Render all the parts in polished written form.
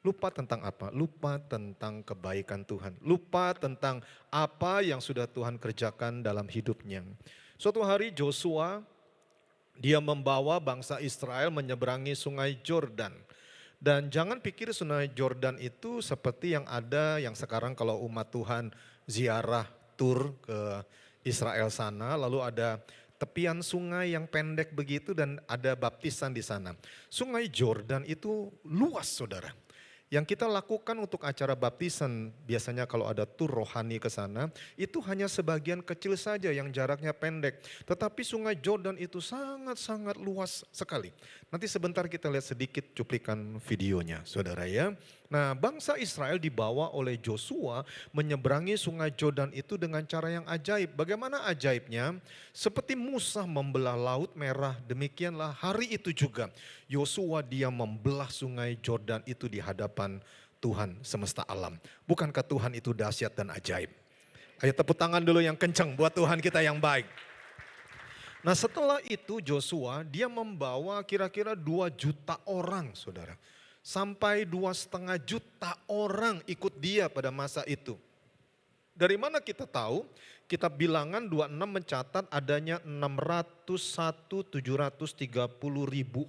Lupa tentang apa? Lupa tentang kebaikan Tuhan. Lupa tentang apa yang sudah Tuhan kerjakan dalam hidupnya. Suatu hari Joshua, dia membawa bangsa Israel menyeberangi sungai Jordan. Dan jangan pikir sungai Jordan itu seperti yang ada yang sekarang kalau umat Tuhan ziarah tur ke Israel sana, lalu ada tepian sungai yang pendek begitu dan ada baptisan di sana. Sungai Jordan itu luas, saudara. Yang kita lakukan untuk acara baptisan, biasanya kalau ada tur rohani ke sana, itu hanya sebagian kecil saja yang jaraknya pendek. Tetapi sungai Jordan itu sangat-sangat luas sekali. Nanti sebentar kita lihat sedikit cuplikan videonya, saudara ya. Nah, bangsa Israel dibawa oleh Joshua menyeberangi sungai Jordan itu dengan cara yang ajaib. Bagaimana ajaibnya? Seperti Musa membelah laut merah, demikianlah hari itu juga Yosua dia membelah sungai Jordan itu di hadapan Tuhan semesta alam. Bukankah Tuhan itu dahsyat dan ajaib? Ayo tepuk tangan dulu yang kencang buat Tuhan kita yang baik. Nah setelah itu Joshua dia membawa kira-kira 2 juta orang, saudara. Sampai 2,5 juta orang ikut dia pada masa itu. Dari mana kita tahu? Kitab Bilangan 26 mencatat adanya 601.730.000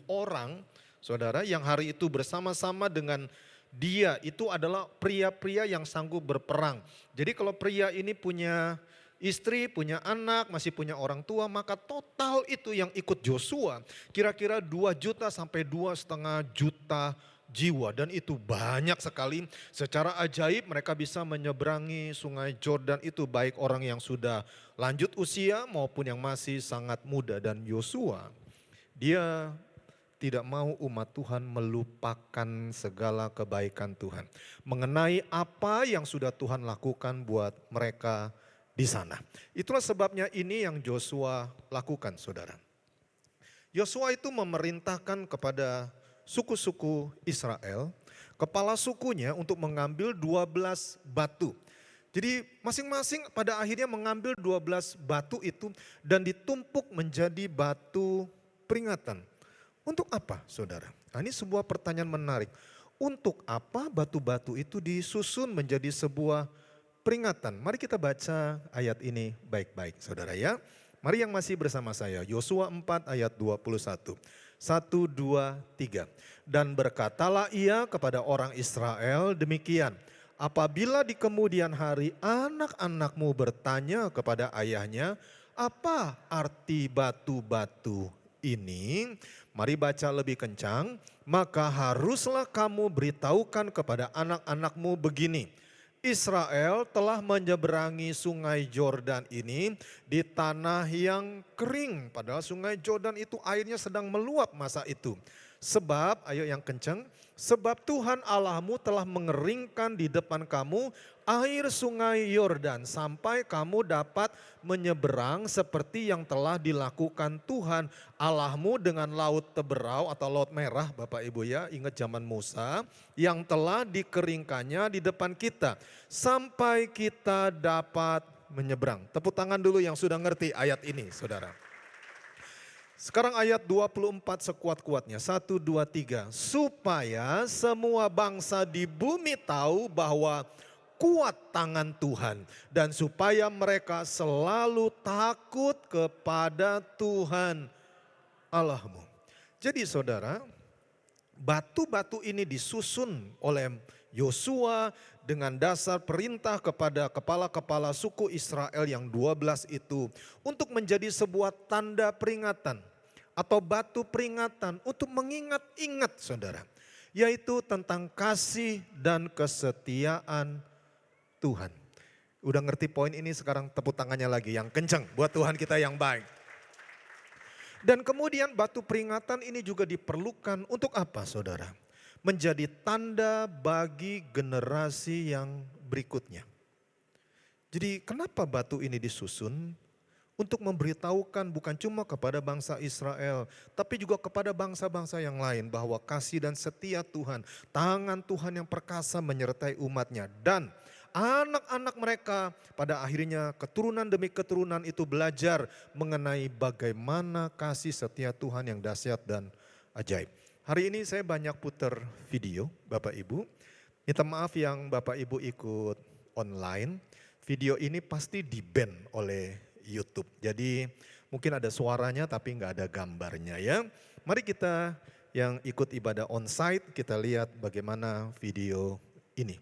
orang, saudara, yang hari itu bersama-sama dengan dia. Itu adalah pria-pria yang sanggup berperang. Jadi kalau pria ini punya istri, punya anak, masih punya orang tua, maka total itu yang ikut Joshua kira-kira 2 juta sampai 2,5 juta jiwa, dan itu banyak sekali. Secara ajaib mereka bisa menyeberangi sungai Jordan itu, baik orang yang sudah lanjut usia maupun yang masih sangat muda. Dan Yosua dia tidak mau umat Tuhan melupakan segala kebaikan Tuhan mengenai apa yang sudah Tuhan lakukan buat mereka di sana. Itulah sebabnya ini yang Joshua lakukan, saudara. Yosua itu memerintahkan kepada suku-suku Israel, kepala sukunya untuk mengambil 12 batu. Jadi masing-masing pada akhirnya mengambil 12 batu itu dan ditumpuk menjadi batu peringatan. Untuk apa, saudara? Nah, ini sebuah pertanyaan menarik. Untuk apa batu-batu itu disusun menjadi sebuah peringatan? Mari kita baca ayat ini baik-baik, saudara ya. Mari yang masih bersama saya, Yosua 4 ayat 21. 1, 2, 3. Dan berkatalah ia kepada orang Israel demikian. Apabila di kemudian hari anak-anakmu bertanya kepada ayahnya, apa arti batu-batu ini? Mari baca lebih kencang. Maka haruslah kamu beritahukan kepada anak-anakmu begini. Israel telah menyeberangi sungai Jordan ini di tanah yang kering. Padahal sungai Jordan itu airnya sedang meluap masa itu. Sebab, ayo yang kencang, sebab Tuhan Allahmu telah mengeringkan di depan kamu air sungai Yordan sampai kamu dapat menyeberang seperti yang telah dilakukan Tuhan Allahmu dengan laut Teberau atau laut merah, Bapak Ibu ya, ingat zaman Musa yang telah dikeringkannya di depan kita sampai kita dapat menyeberang. Tepuk tangan dulu yang sudah ngerti ayat ini, saudara. Sekarang ayat 24 sekuat-kuatnya. 1, 2, 3. Supaya semua bangsa di bumi tahu bahwa kuat tangan Tuhan. Dan supaya mereka selalu takut kepada Tuhan Allahmu. Jadi saudara, batu-batu ini disusun oleh Yosua dengan dasar perintah kepada kepala-kepala suku Israel yang 12 itu untuk menjadi sebuah tanda peringatan atau batu peringatan untuk mengingat-ingat, saudara, yaitu tentang kasih dan kesetiaan Tuhan. Udah ngerti poin ini, sekarang tepuk tangannya lagi yang kencang buat Tuhan kita yang baik. Dan kemudian batu peringatan ini juga diperlukan untuk apa, saudara? Menjadi tanda bagi generasi yang berikutnya. Jadi kenapa batu ini disusun? Untuk memberitahukan bukan cuma kepada bangsa Israel, tapi juga kepada bangsa-bangsa yang lain bahwa kasih dan setia Tuhan, tangan Tuhan yang perkasa menyertai umatnya. Dan anak-anak mereka pada akhirnya keturunan demi keturunan itu belajar mengenai bagaimana kasih setia Tuhan yang dahsyat dan ajaib. Hari ini saya banyak putar video Bapak Ibu. Minta maaf yang Bapak Ibu ikut online. Video ini pasti di-ban oleh YouTube. Jadi mungkin ada suaranya tapi nggak ada gambarnya ya. Mari kita yang ikut ibadah onsite kita lihat bagaimana video ini.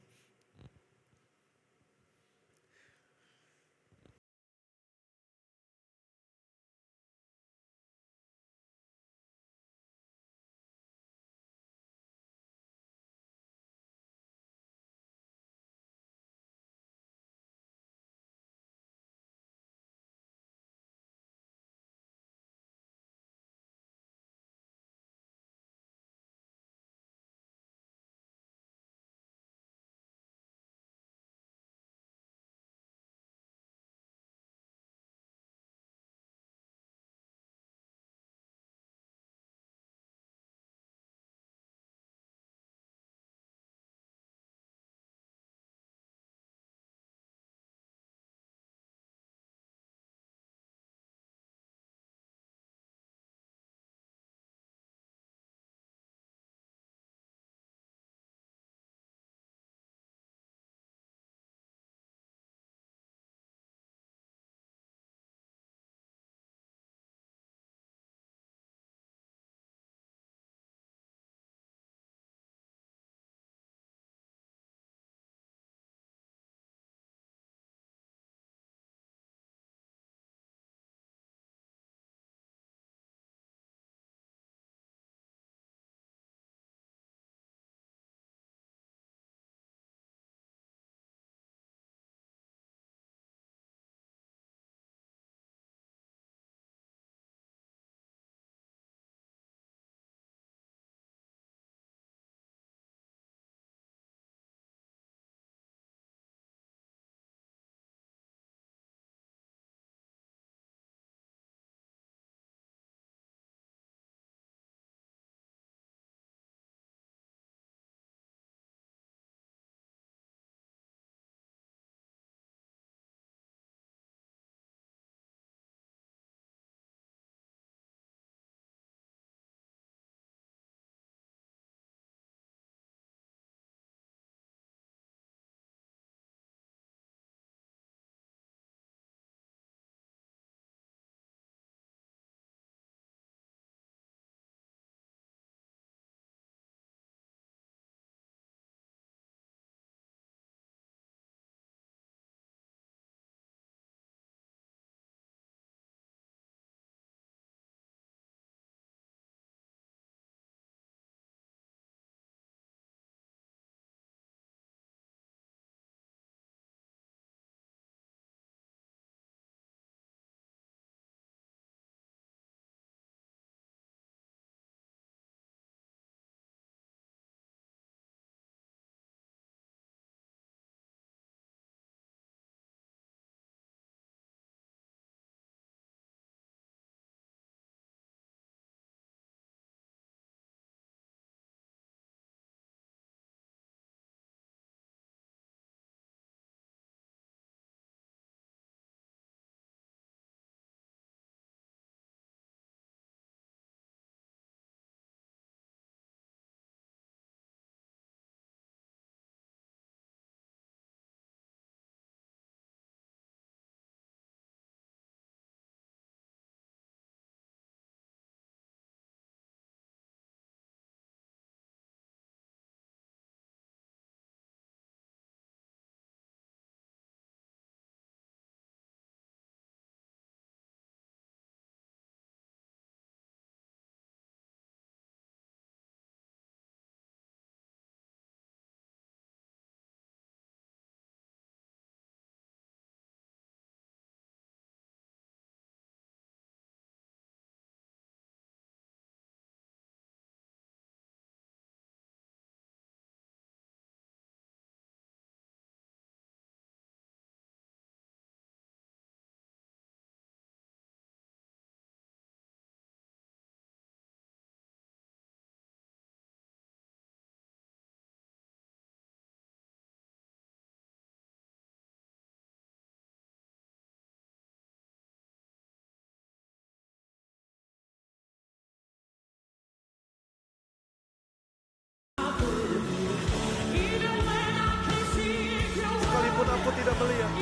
aku tidak melihat,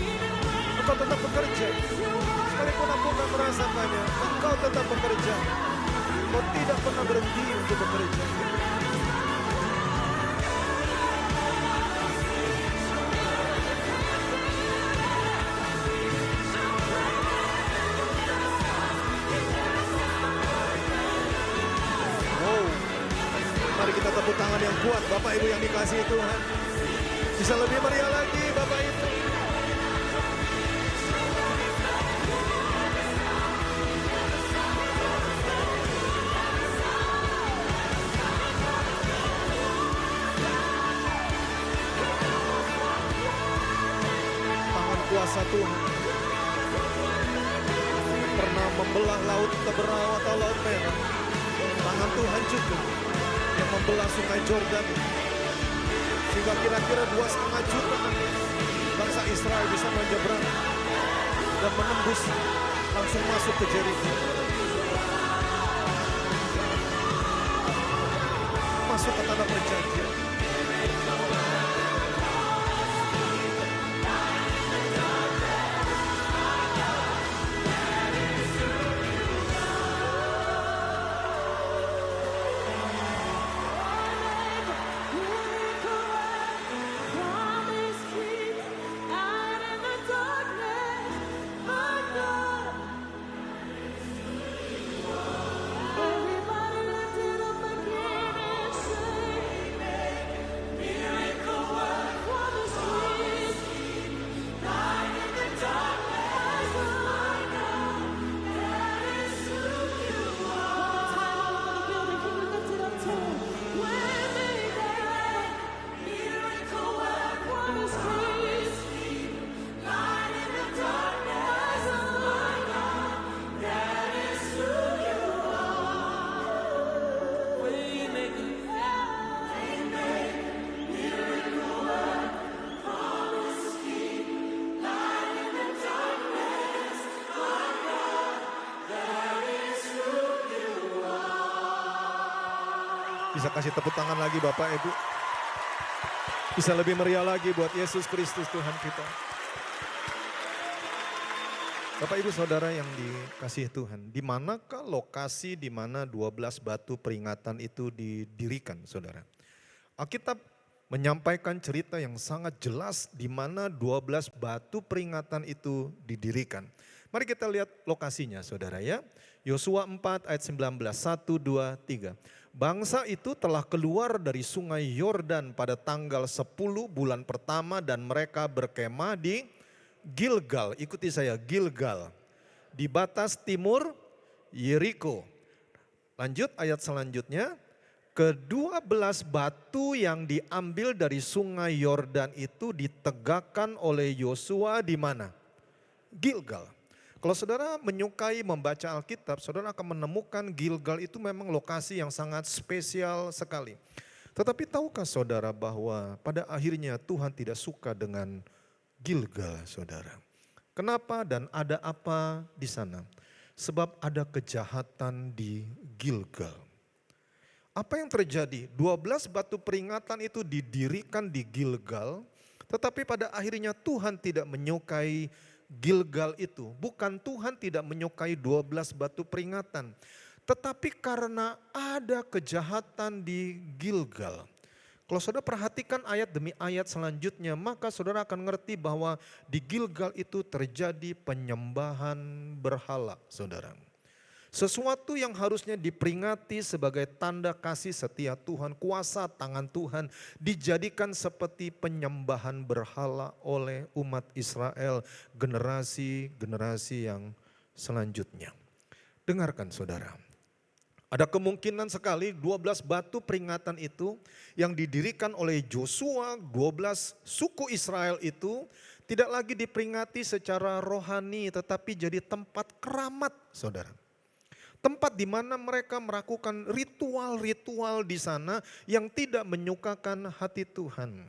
Engkau tetap bekerja. Sekalipun aku tidak merasakannya, Engkau tetap bekerja. Engkau tidak pernah berhenti untuk bekerja. Wow, mari kita tepuk tangan yang kuat Bapak Ibu yang dikasihi Tuhan. Bisa lebih meriah lagi Bapak Ibu. Tangan kuasa Tuhan pernah membelah laut Teberau atau laut merah. Tangan Tuhan juga yang membelah sungai Jordan, sehingga kira-kira 2,5 juta bangsa Israel bisa menyeberang dan menembus langsung masuk ke Jericho, masuk ke tanah perjanjian. Bisa kasih tepuk tangan lagi Bapak Ibu. Bisa lebih meriah lagi buat Yesus Kristus Tuhan kita. Bapak Ibu Saudara yang dikasihi Tuhan, di manakah lokasi di mana 12 batu peringatan itu didirikan Saudara? Alkitab menyampaikan cerita yang sangat jelas di mana 12 batu peringatan itu didirikan. Mari kita lihat lokasinya Saudara ya. Yosua 4 ayat 19, 1, 2, 3. Bangsa itu telah keluar dari sungai Yordan pada tanggal 10 bulan pertama dan mereka berkemah di Gilgal. Ikuti saya, Gilgal. Di batas timur Yeriko. Lanjut ayat selanjutnya. Ke-12 batu yang diambil dari sungai Yordan itu ditegakkan oleh Yosua di mana? Gilgal. Kalau saudara menyukai membaca Alkitab, saudara akan menemukan Gilgal itu memang lokasi yang sangat spesial sekali. Tetapi tahukah saudara bahwa pada akhirnya Tuhan tidak suka dengan Gilgal saudara. Kenapa dan ada apa di sana? Sebab ada kejahatan di Gilgal. Apa yang terjadi? 12 batu peringatan itu didirikan di Gilgal, tetapi pada akhirnya Tuhan tidak menyukai Gilgal itu. Bukan Tuhan tidak menyukai 12 batu peringatan, tetapi karena ada kejahatan di Gilgal. Kalau saudara perhatikan ayat demi ayat selanjutnya, maka saudara akan ngerti bahwa di Gilgal itu terjadi penyembahan berhala saudara. Sesuatu yang harusnya diperingati sebagai tanda kasih setia Tuhan, kuasa tangan Tuhan, dijadikan seperti penyembahan berhala oleh umat Israel generasi-generasi yang selanjutnya. Dengarkan saudara, ada kemungkinan sekali 12 batu peringatan itu yang didirikan oleh Yosua, 12 suku Israel itu tidak lagi diperingati secara rohani tetapi jadi tempat keramat saudara. Tempat di mana mereka melakukan ritual-ritual di sana yang tidak menyukakan hati Tuhan.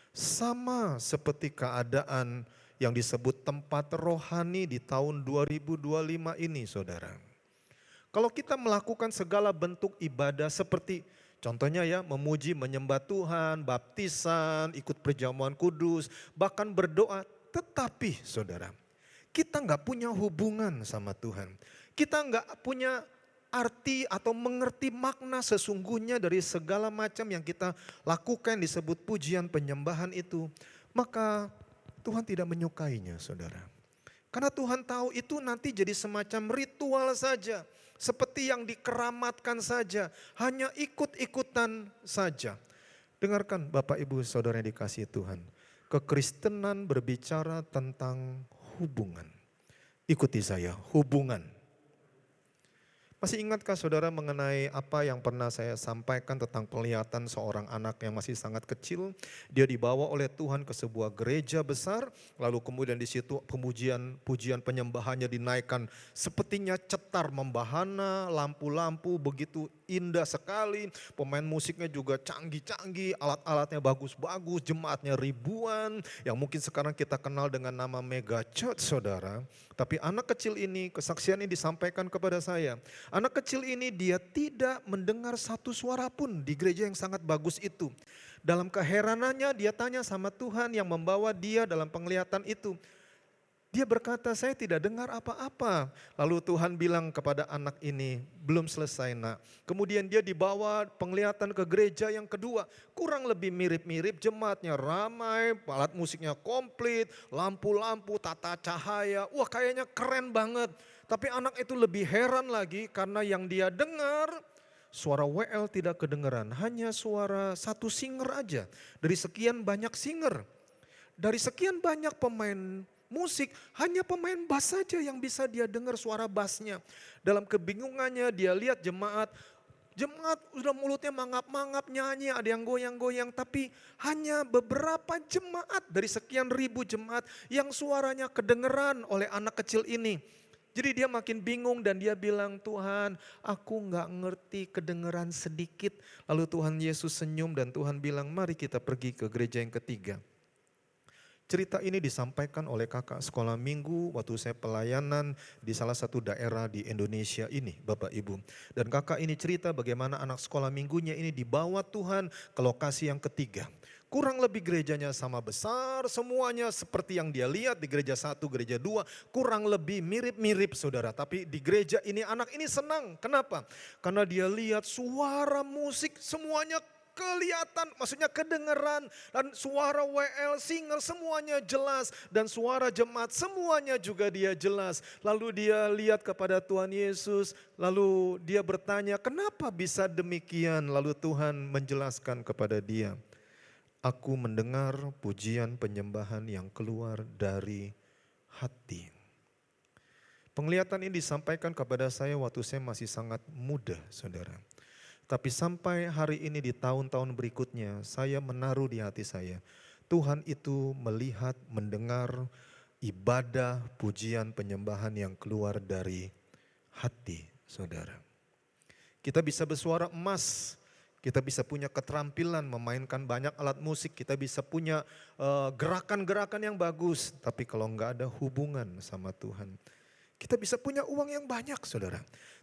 Sama seperti keadaan yang disebut tempat rohani di tahun 2025 ini saudara. Kalau kita melakukan segala bentuk ibadah seperti Contohnya ya, memuji, menyembah Tuhan, baptisan, ikut perjamuan kudus, bahkan berdoa. Tetapi saudara, kita nggak punya hubungan sama Tuhan. Kita nggak punya arti atau mengerti makna sesungguhnya dari segala macam yang kita lakukan disebut pujian penyembahan itu. Maka Tuhan tidak menyukainya saudara. Karena Tuhan tahu itu nanti jadi semacam ritual saja. Seperti yang dikeramatkan saja, hanya ikut-ikutan saja. Dengarkan Bapak Ibu Saudara yang dikasihi Tuhan. Kekristenan berbicara tentang hubungan. Ikuti saya, hubungan. Masih ingatkah saudara mengenai apa yang pernah saya sampaikan tentang penglihatan seorang anak yang masih sangat kecil. Dia dibawa oleh Tuhan ke sebuah gereja besar. Lalu kemudian di situ pujian penyembahannya dinaikkan. Sepertinya cetar membahana, lampu-lampu begitu indah sekali. Pemain musiknya juga canggih-canggih, alat-alatnya bagus-bagus, jemaatnya ribuan. Yang mungkin sekarang kita kenal dengan nama Mega Church saudara. Tapi anak kecil ini, kesaksian ini disampaikan kepada saya. Anak kecil ini dia tidak mendengar satu suara pun di gereja yang sangat bagus itu. Dalam keheranannya dia tanya sama Tuhan yang membawa dia dalam penglihatan itu. Dia berkata, saya tidak dengar apa-apa. Lalu Tuhan bilang kepada anak ini, belum selesai nak. Kemudian dia dibawa penglihatan ke gereja yang kedua. Kurang lebih mirip-mirip, jemaatnya ramai, alat musiknya komplit, lampu-lampu, tata cahaya. Wah kayaknya keren banget. Tapi anak itu lebih heran lagi karena yang dia dengar suara WL tidak kedengeran. Hanya suara satu singer aja. Dari sekian banyak singer. Dari sekian banyak pemain musik, hanya pemain bass saja yang bisa dia dengar suara bassnya. Dalam kebingungannya dia lihat jemaat udah mulutnya mangap-mangap nyanyi, ada yang goyang-goyang. Tapi hanya beberapa jemaat dari sekian ribu jemaat yang suaranya kedengeran oleh anak kecil ini. Jadi dia makin bingung dan dia bilang, Tuhan aku gak ngerti kedengeran sedikit. Lalu Tuhan Yesus senyum dan Tuhan bilang, mari kita pergi ke gereja yang ketiga. Cerita ini disampaikan oleh kakak sekolah minggu waktu saya pelayanan di salah satu daerah di Indonesia ini Bapak Ibu. Dan kakak ini cerita bagaimana anak sekolah minggunya ini dibawa Tuhan ke lokasi yang ketiga. Kurang lebih gerejanya sama besar, semuanya seperti yang dia lihat di gereja 1, gereja 2. Kurang lebih mirip-mirip saudara, tapi di gereja ini anak ini senang. Kenapa? Karena dia lihat suara musik semuanya kelihatan, maksudnya kedengeran, dan suara WL, singer semuanya jelas, dan suara jemaat semuanya juga dia jelas. Lalu dia lihat kepada Tuhan Yesus, lalu dia bertanya kenapa bisa demikian, lalu Tuhan menjelaskan kepada dia, aku mendengar pujian penyembahan yang keluar dari hati. Penglihatan ini disampaikan kepada saya waktu saya masih sangat muda saudara. Tapi sampai hari ini di tahun-tahun berikutnya saya menaruh di hati saya. Tuhan itu melihat, mendengar ibadah, pujian, penyembahan yang keluar dari hati saudara. Kita bisa bersuara emas, kita bisa punya keterampilan memainkan banyak alat musik, kita bisa punya gerakan-gerakan yang bagus. Tapi kalau enggak ada hubungan sama Tuhan, kita bisa punya uang yang banyak saudara.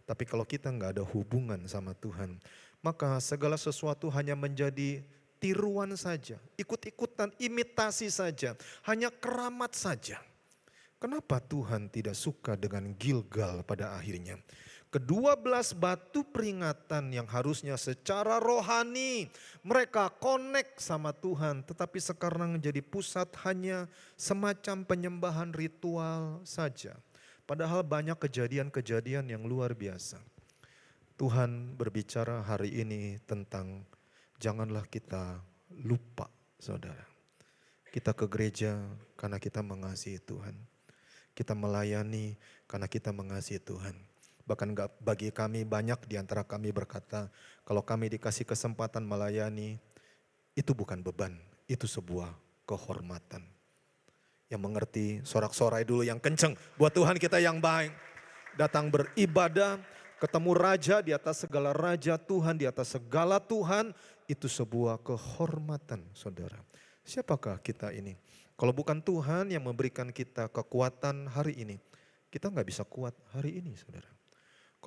Tapi kalau kita nggak ada hubungan sama Tuhan, maka segala sesuatu hanya menjadi tiruan saja, ikut-ikutan, imitasi saja, hanya keramat saja. Kenapa Tuhan tidak suka dengan Gilgal pada akhirnya? Ke-12 batu peringatan yang harusnya secara rohani mereka connect sama Tuhan, tetapi sekarang menjadi pusat hanya semacam penyembahan ritual saja. Padahal banyak kejadian-kejadian yang luar biasa. Tuhan berbicara hari ini tentang janganlah kita lupa saudara. Kita ke gereja karena kita mengasihi Tuhan. Kita melayani karena kita mengasihi Tuhan. Bahkan bagi kami banyak di antara kami berkata, kalau kami dikasih kesempatan melayani, itu bukan beban, itu sebuah kehormatan. Yang mengerti sorak-sorai dulu yang kenceng. Buat Tuhan kita yang baik. Datang beribadah, ketemu raja di atas segala raja, Tuhan di atas segala Tuhan. Itu sebuah kehormatan saudara. Siapakah kita ini? Kalau bukan Tuhan yang memberikan kita kekuatan hari ini, kita nggak bisa kuat hari ini saudara.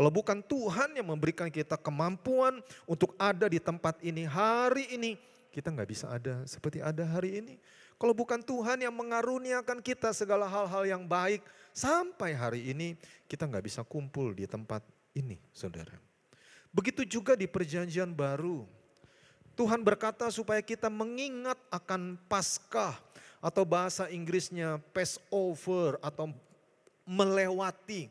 Kalau bukan Tuhan yang memberikan kita kemampuan untuk ada di tempat ini hari ini, kita nggak bisa ada seperti ada hari ini. Kalau bukan Tuhan yang mengaruniakan kita segala hal-hal yang baik, sampai hari ini kita nggak bisa kumpul di tempat ini, saudara. Begitu juga di perjanjian baru. Tuhan berkata supaya kita mengingat akan Paskah atau bahasa Inggrisnya Passover atau melewati.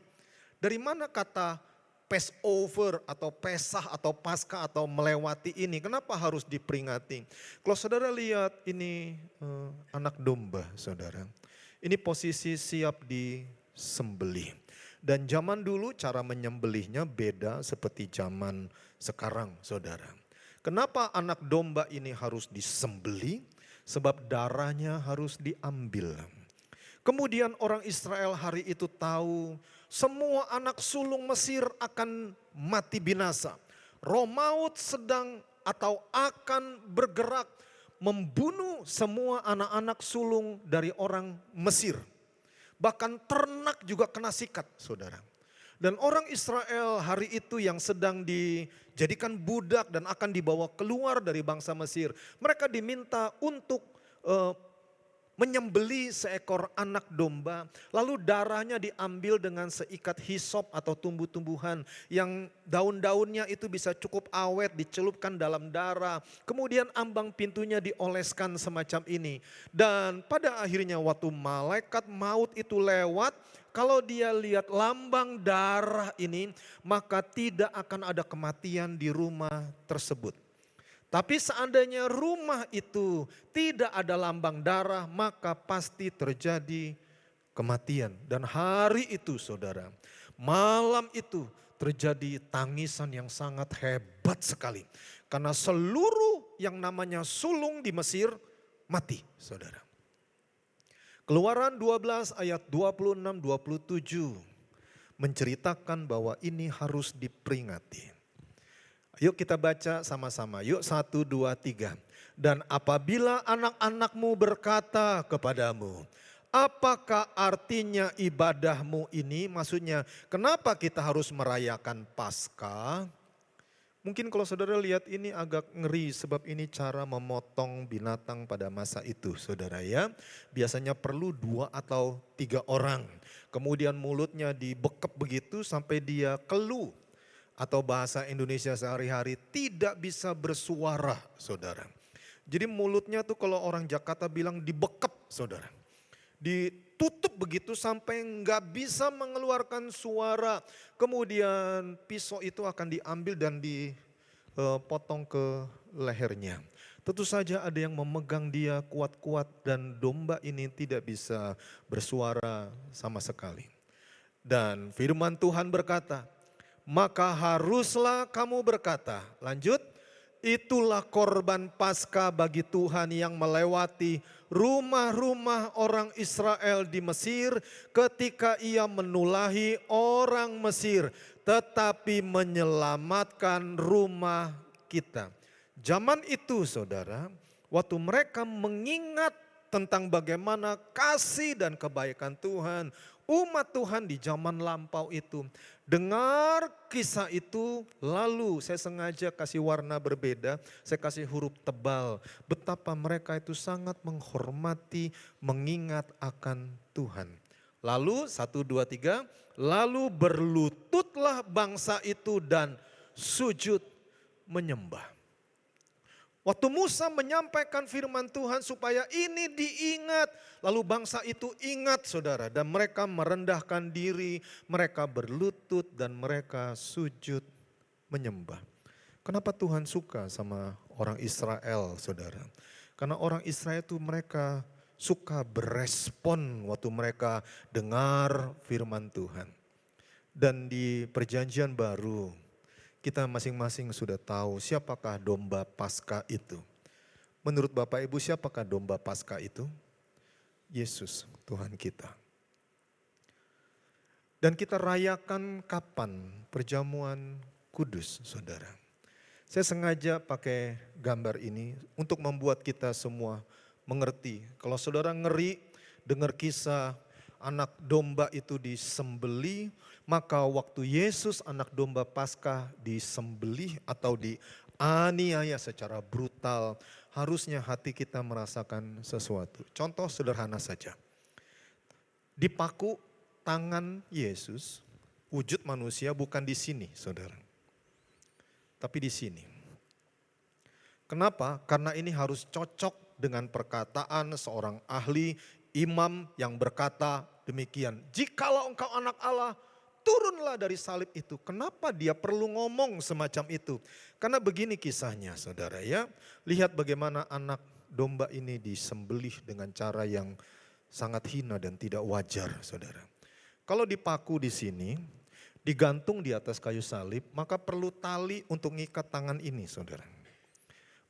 Dari mana kata Passover atau Pesah atau Paskah atau melewati ini? Kenapa harus diperingati? Kalau saudara lihat ini anak domba, saudara. Ini posisi siap disembelih. Dan zaman dulu cara menyembelihnya beda seperti zaman sekarang, saudara. Kenapa anak domba ini harus disembelih? Sebab darahnya harus diambil. Kemudian orang Israel hari itu tahu semua anak sulung Mesir akan mati binasa. Roh maut sedang atau akan bergerak membunuh semua anak-anak sulung dari orang Mesir. Bahkan ternak juga kena sikat, saudara. Dan orang Israel hari itu yang sedang dijadikan budak dan akan dibawa keluar dari bangsa Mesir. Mereka diminta untuk menyembeli seekor anak domba, lalu darahnya diambil dengan seikat hisop atau tumbuh-tumbuhan yang daun-daunnya itu bisa cukup awet, dicelupkan dalam darah. Kemudian ambang pintunya dioleskan semacam ini. Dan pada akhirnya waktu malaikat maut itu lewat, kalau dia lihat lambang darah ini, maka tidak akan ada kematian di rumah tersebut. Tapi seandainya rumah itu tidak ada lambang darah, maka pasti terjadi kematian. Dan hari itu saudara, malam itu terjadi tangisan yang sangat hebat sekali. Karena seluruh yang namanya sulung di Mesir mati, saudara. Keluaran 12 ayat 26-27 menceritakan bahwa ini harus diperingati. Yuk kita baca sama-sama, yuk 1, 2, 3. Dan apabila anak-anakmu berkata kepadamu, apakah artinya ibadahmu ini? Maksudnya kenapa kita harus merayakan Paskah? Mungkin kalau saudara lihat ini agak ngeri sebab ini cara memotong binatang pada masa itu saudara ya. Biasanya perlu 2 atau 3 orang. Kemudian mulutnya dibekep begitu sampai dia keluh. Atau bahasa Indonesia sehari-hari tidak bisa bersuara saudara. Jadi mulutnya tuh kalau orang Jakarta bilang dibekep saudara. Ditutup begitu sampai nggak bisa mengeluarkan suara. Kemudian pisau itu akan diambil dan dipotong ke lehernya. Tentu saja ada yang memegang dia kuat-kuat dan domba ini tidak bisa bersuara sama sekali. Dan firman Tuhan berkata, maka haruslah kamu berkata, lanjut, itulah korban Paskah bagi Tuhan yang melewati rumah-rumah orang Israel di Mesir ketika ia menulahi orang Mesir tetapi menyelamatkan rumah kita. Zaman itu saudara, waktu mereka mengingat tentang bagaimana kasih dan kebaikan Tuhan, umat Tuhan di zaman lampau itu. Dengar kisah itu, lalu saya sengaja kasih warna berbeda, saya kasih huruf tebal. Betapa mereka itu sangat menghormati, mengingat akan Tuhan. Lalu 1, 2, 3, lalu berlututlah bangsa itu dan sujud menyembah. Waktu Musa menyampaikan firman Tuhan supaya ini diingat. Lalu bangsa itu ingat saudara. Dan mereka merendahkan diri, mereka berlutut dan mereka sujud menyembah. Kenapa Tuhan suka sama orang Israel saudara? Karena orang Israel itu mereka suka berespon waktu mereka dengar firman Tuhan. Dan di perjanjian baru, kita masing-masing sudah tahu siapakah domba Paskah itu. Menurut Bapak Ibu siapakah domba Paskah itu? Yesus Tuhan kita. Dan kita rayakan kapan? Perjamuan kudus saudara. Saya sengaja pakai gambar ini untuk membuat kita semua mengerti. Kalau saudara ngeri dengar kisah anak domba itu disembelih, maka waktu Yesus anak domba Paskah disembelih atau dianiaya secara brutal, harusnya hati kita merasakan sesuatu. Contoh sederhana saja. Dipaku tangan Yesus, wujud manusia bukan di sini, saudara. Tapi di sini. Kenapa? Karena ini harus cocok dengan perkataan seorang ahli imam yang berkata demikian. Jikalau engkau anak Allah, turunlah dari salib itu. Kenapa dia perlu ngomong semacam itu? Karena begini kisahnya saudara ya. Lihat bagaimana anak domba ini disembelih dengan cara yang sangat hina dan tidak wajar saudara. Kalau dipaku di sini, digantung di atas kayu salib, maka perlu tali untuk ngikat tangan ini saudara.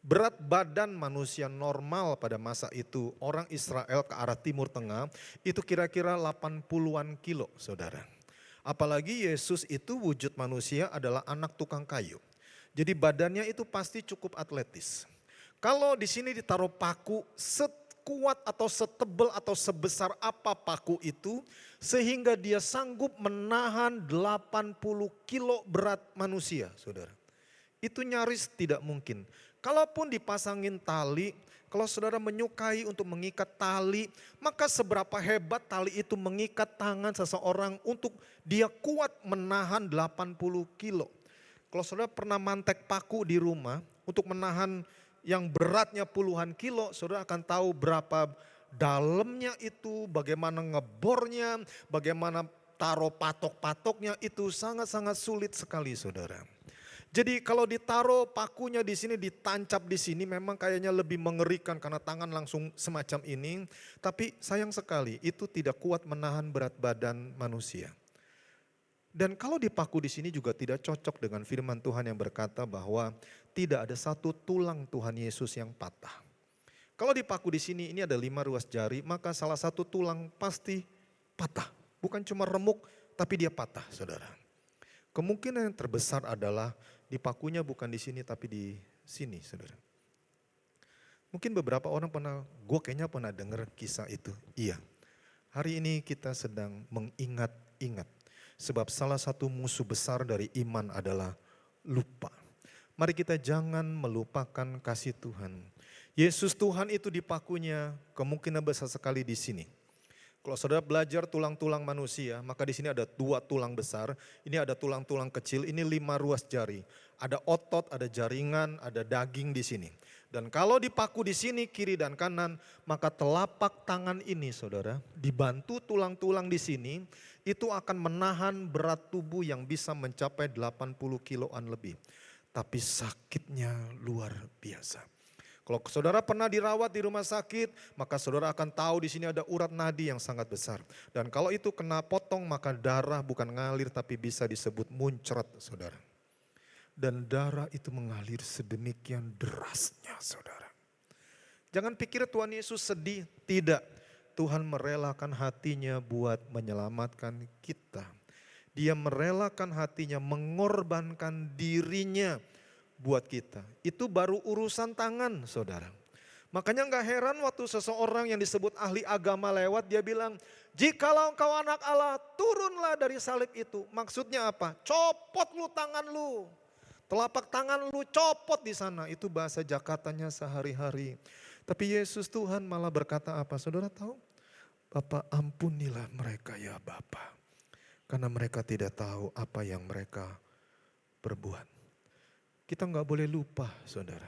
Berat badan manusia normal pada masa itu, orang Israel ke arah Timur Tengah, itu kira-kira 80-an kilo saudara. Apalagi Yesus itu wujud manusia adalah anak tukang kayu. Jadi badannya itu pasti cukup atletis. Kalau di sini ditaruh paku sekuat atau setebal atau sebesar apa paku itu, sehingga dia sanggup menahan 80 kilo berat manusia saudara. Itu nyaris tidak mungkin. Kalaupun dipasangin tali, kalau saudara menyukai untuk mengikat tali, maka seberapa hebat tali itu mengikat tangan seseorang untuk dia kuat menahan 80 kilo. Kalau saudara pernah mantek paku di rumah untuk menahan yang beratnya puluhan kilo, saudara akan tahu berapa dalamnya itu, bagaimana ngebornya, bagaimana taruh patok-patoknya, itu sangat-sangat sulit sekali saudara. Jadi kalau ditaruh pakunya di sini, ditancap di sini, memang kayaknya lebih mengerikan karena tangan langsung semacam ini. Tapi sayang sekali itu tidak kuat menahan berat badan manusia. Dan kalau dipaku di sini juga tidak cocok dengan firman Tuhan yang berkata bahwa tidak ada satu tulang Tuhan Yesus yang patah. Kalau dipaku di sini, ini ada 5 ruas jari, maka salah satu tulang pasti patah. Bukan cuma remuk, tapi dia patah saudara. Kemungkinan yang terbesar adalah dipakunya bukan di sini tapi di sini saudara. Mungkin beberapa orang gue kayaknya pernah dengar kisah itu. Iya, hari ini kita sedang mengingat-ingat. Sebab salah satu musuh besar dari iman adalah lupa. Mari kita jangan melupakan kasih Tuhan. Yesus Tuhan itu dipakunya kemungkinan besar sekali di sini. Kalau saudara belajar tulang-tulang manusia, maka di sini ada 2 tulang besar, ini ada tulang-tulang kecil, ini 5 ruas jari. Ada otot, ada jaringan, ada daging di sini. Dan kalau dipaku di sini kiri dan kanan, maka telapak tangan ini saudara, dibantu tulang-tulang di sini, itu akan menahan berat tubuh yang bisa mencapai 80 kiloan lebih. Tapi sakitnya luar biasa. Kalau saudara pernah dirawat di rumah sakit, maka saudara akan tahu di sini ada urat nadi yang sangat besar. Dan kalau itu kena potong, maka darah bukan ngalir tapi bisa disebut muncrat saudara. Dan darah itu mengalir sedemikian derasnya saudara. Jangan pikir Tuhan Yesus sedih, tidak. Tuhan merelakan hatinya buat menyelamatkan kita. Dia merelakan hatinya, mengorbankan dirinya buat kita. Itu baru urusan tangan saudara. Makanya gak heran waktu seseorang yang disebut ahli agama lewat, dia bilang, jikalau engkau anak Allah, turunlah dari salib itu. Maksudnya apa? Copot lu tangan lu. Telapak tangan lu copot di sana. Itu bahasa Jakartanya sehari-hari. Tapi Yesus Tuhan malah berkata apa? Saudara tahu? Bapa, ampunilah mereka ya Bapa. Karena mereka tidak tahu apa yang mereka perbuat. Kita gak boleh lupa saudara.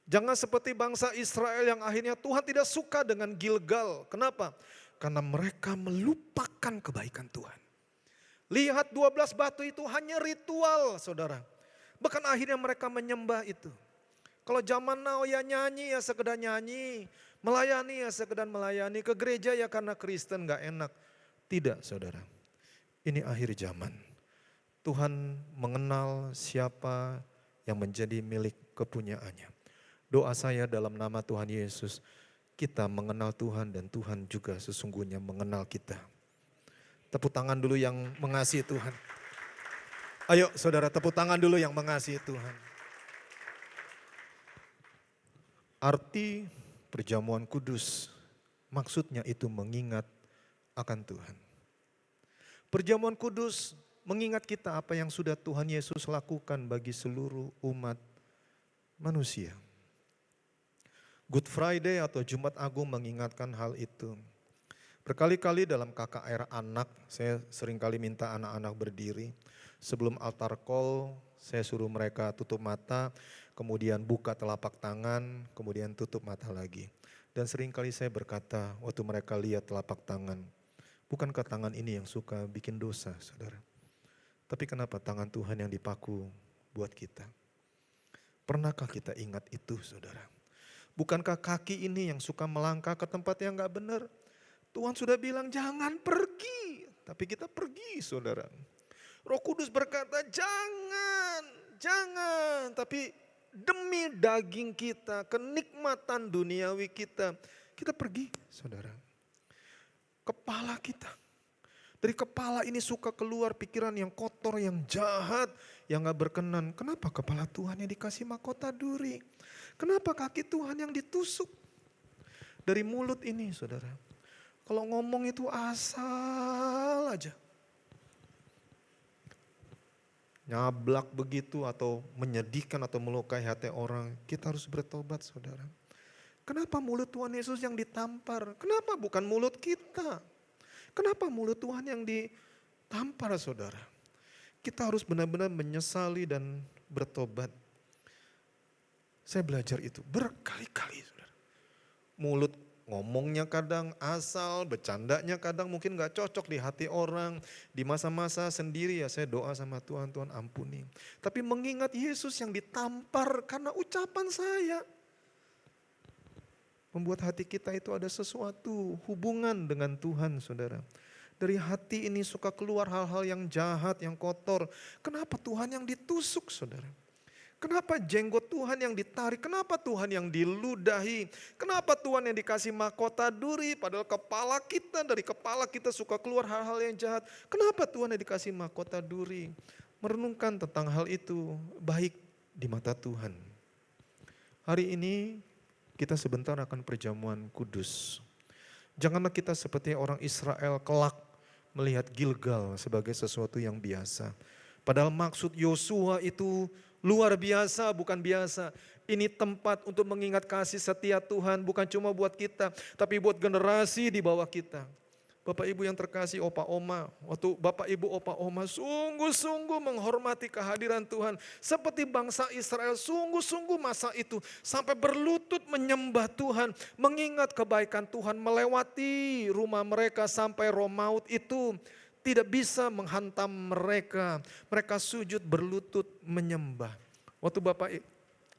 Jangan seperti bangsa Israel yang akhirnya Tuhan tidak suka dengan Gilgal. Kenapa? Karena mereka melupakan kebaikan Tuhan. Lihat 12 batu itu hanya ritual saudara. Bahkan akhirnya mereka menyembah itu. Kalau zaman now ya nyanyi ya sekedar nyanyi. Melayani ya sekedar melayani. Ke gereja ya karena Kristen gak enak. Tidak saudara. Ini akhir zaman. Tuhan mengenal siapa yang menjadi milik kepunyaannya. Doa saya dalam nama Tuhan Yesus, kita mengenal Tuhan dan Tuhan juga sesungguhnya mengenal kita. Tepuk tangan dulu yang mengasihi Tuhan. Ayo saudara, tepuk tangan dulu yang mengasihi Tuhan. Arti perjamuan kudus, maksudnya itu mengingat akan Tuhan. Perjamuan kudus mengingat kita apa yang sudah Tuhan Yesus lakukan bagi seluruh umat manusia. Good Friday atau Jumat Agung mengingatkan hal itu. Berkali-kali dalam KKR anak, saya seringkali minta anak-anak berdiri. Sebelum altar call, saya suruh mereka tutup mata, kemudian buka telapak tangan, kemudian tutup mata lagi. Dan seringkali saya berkata waktu mereka lihat telapak tangan, bukankah tangan ini yang suka bikin dosa, saudara? Tapi kenapa tangan Tuhan yang dipaku buat kita? Pernahkah kita ingat itu, saudara? Bukankah kaki ini yang suka melangkah ke tempat yang gak benar? Tuhan sudah bilang jangan pergi, tapi kita pergi, saudara. Roh Kudus berkata jangan, tapi demi daging kita, kenikmatan duniawi kita pergi, saudara. Kepala kita. Dari kepala ini suka keluar pikiran yang kotor, yang jahat, yang gak berkenan. Kenapa kepala Tuhan yang dikasih mahkota duri? Kenapa kaki Tuhan yang ditusuk? Dari mulut ini, saudara. Kalau ngomong itu asal aja. Nyablak begitu atau menyedihkan atau melukai hati orang. Kita harus bertobat, saudara. Kenapa mulut Tuhan Yesus yang ditampar? Kenapa bukan mulut kita? Kenapa mulut Tuhan yang ditampar, saudara? Kita harus benar-benar menyesali dan bertobat. Saya belajar itu berkali-kali, saudara. Mulut ngomongnya kadang asal, bercandanya kadang mungkin gak cocok di hati orang. Di masa-masa sendiri ya saya doa sama Tuhan, Tuhan ampuni. Tapi mengingat Yesus yang ditampar karena ucapan saya. Membuat hati kita itu ada sesuatu hubungan dengan Tuhan, saudara. Dari hati ini suka keluar hal-hal yang jahat, yang kotor. Kenapa Tuhan yang ditusuk, saudara? Kenapa jenggot Tuhan yang ditarik? Kenapa Tuhan yang diludahi? Kenapa Tuhan yang dikasih mahkota duri? Padahal dari kepala kita suka keluar hal-hal yang jahat. Kenapa Tuhan yang dikasih mahkota duri? Merenungkan tentang hal itu baik di mata Tuhan. Hari ini kita sebentar akan perjamuan kudus. Janganlah kita seperti orang Israel kelak melihat Gilgal sebagai sesuatu yang biasa. Padahal maksud Yosua itu luar biasa, bukan biasa. Ini tempat untuk mengingat kasih setia Tuhan, bukan cuma buat kita, tapi buat generasi di bawah kita. Bapak Ibu yang terkasih, Opa Oma, waktu Bapak Ibu Opa Oma sungguh-sungguh menghormati kehadiran Tuhan. Seperti bangsa Israel sungguh-sungguh masa itu sampai berlutut menyembah Tuhan. Mengingat kebaikan Tuhan melewati rumah mereka sampai roh maut itu tidak bisa menghantam mereka. Mereka sujud berlutut menyembah. Waktu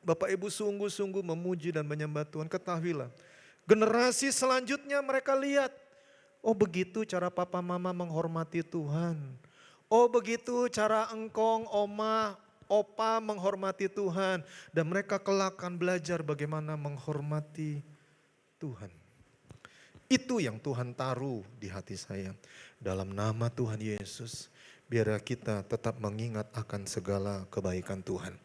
Bapak Ibu sungguh-sungguh memuji dan menyembah Tuhan, ketahuilah. Generasi selanjutnya mereka lihat, oh begitu cara papa mama menghormati Tuhan. Oh begitu cara engkong, oma, opa menghormati Tuhan. Dan mereka kelak akan belajar bagaimana menghormati Tuhan. Itu yang Tuhan taruh di hati saya. Dalam nama Tuhan Yesus, biar kita tetap mengingat akan segala kebaikan Tuhan.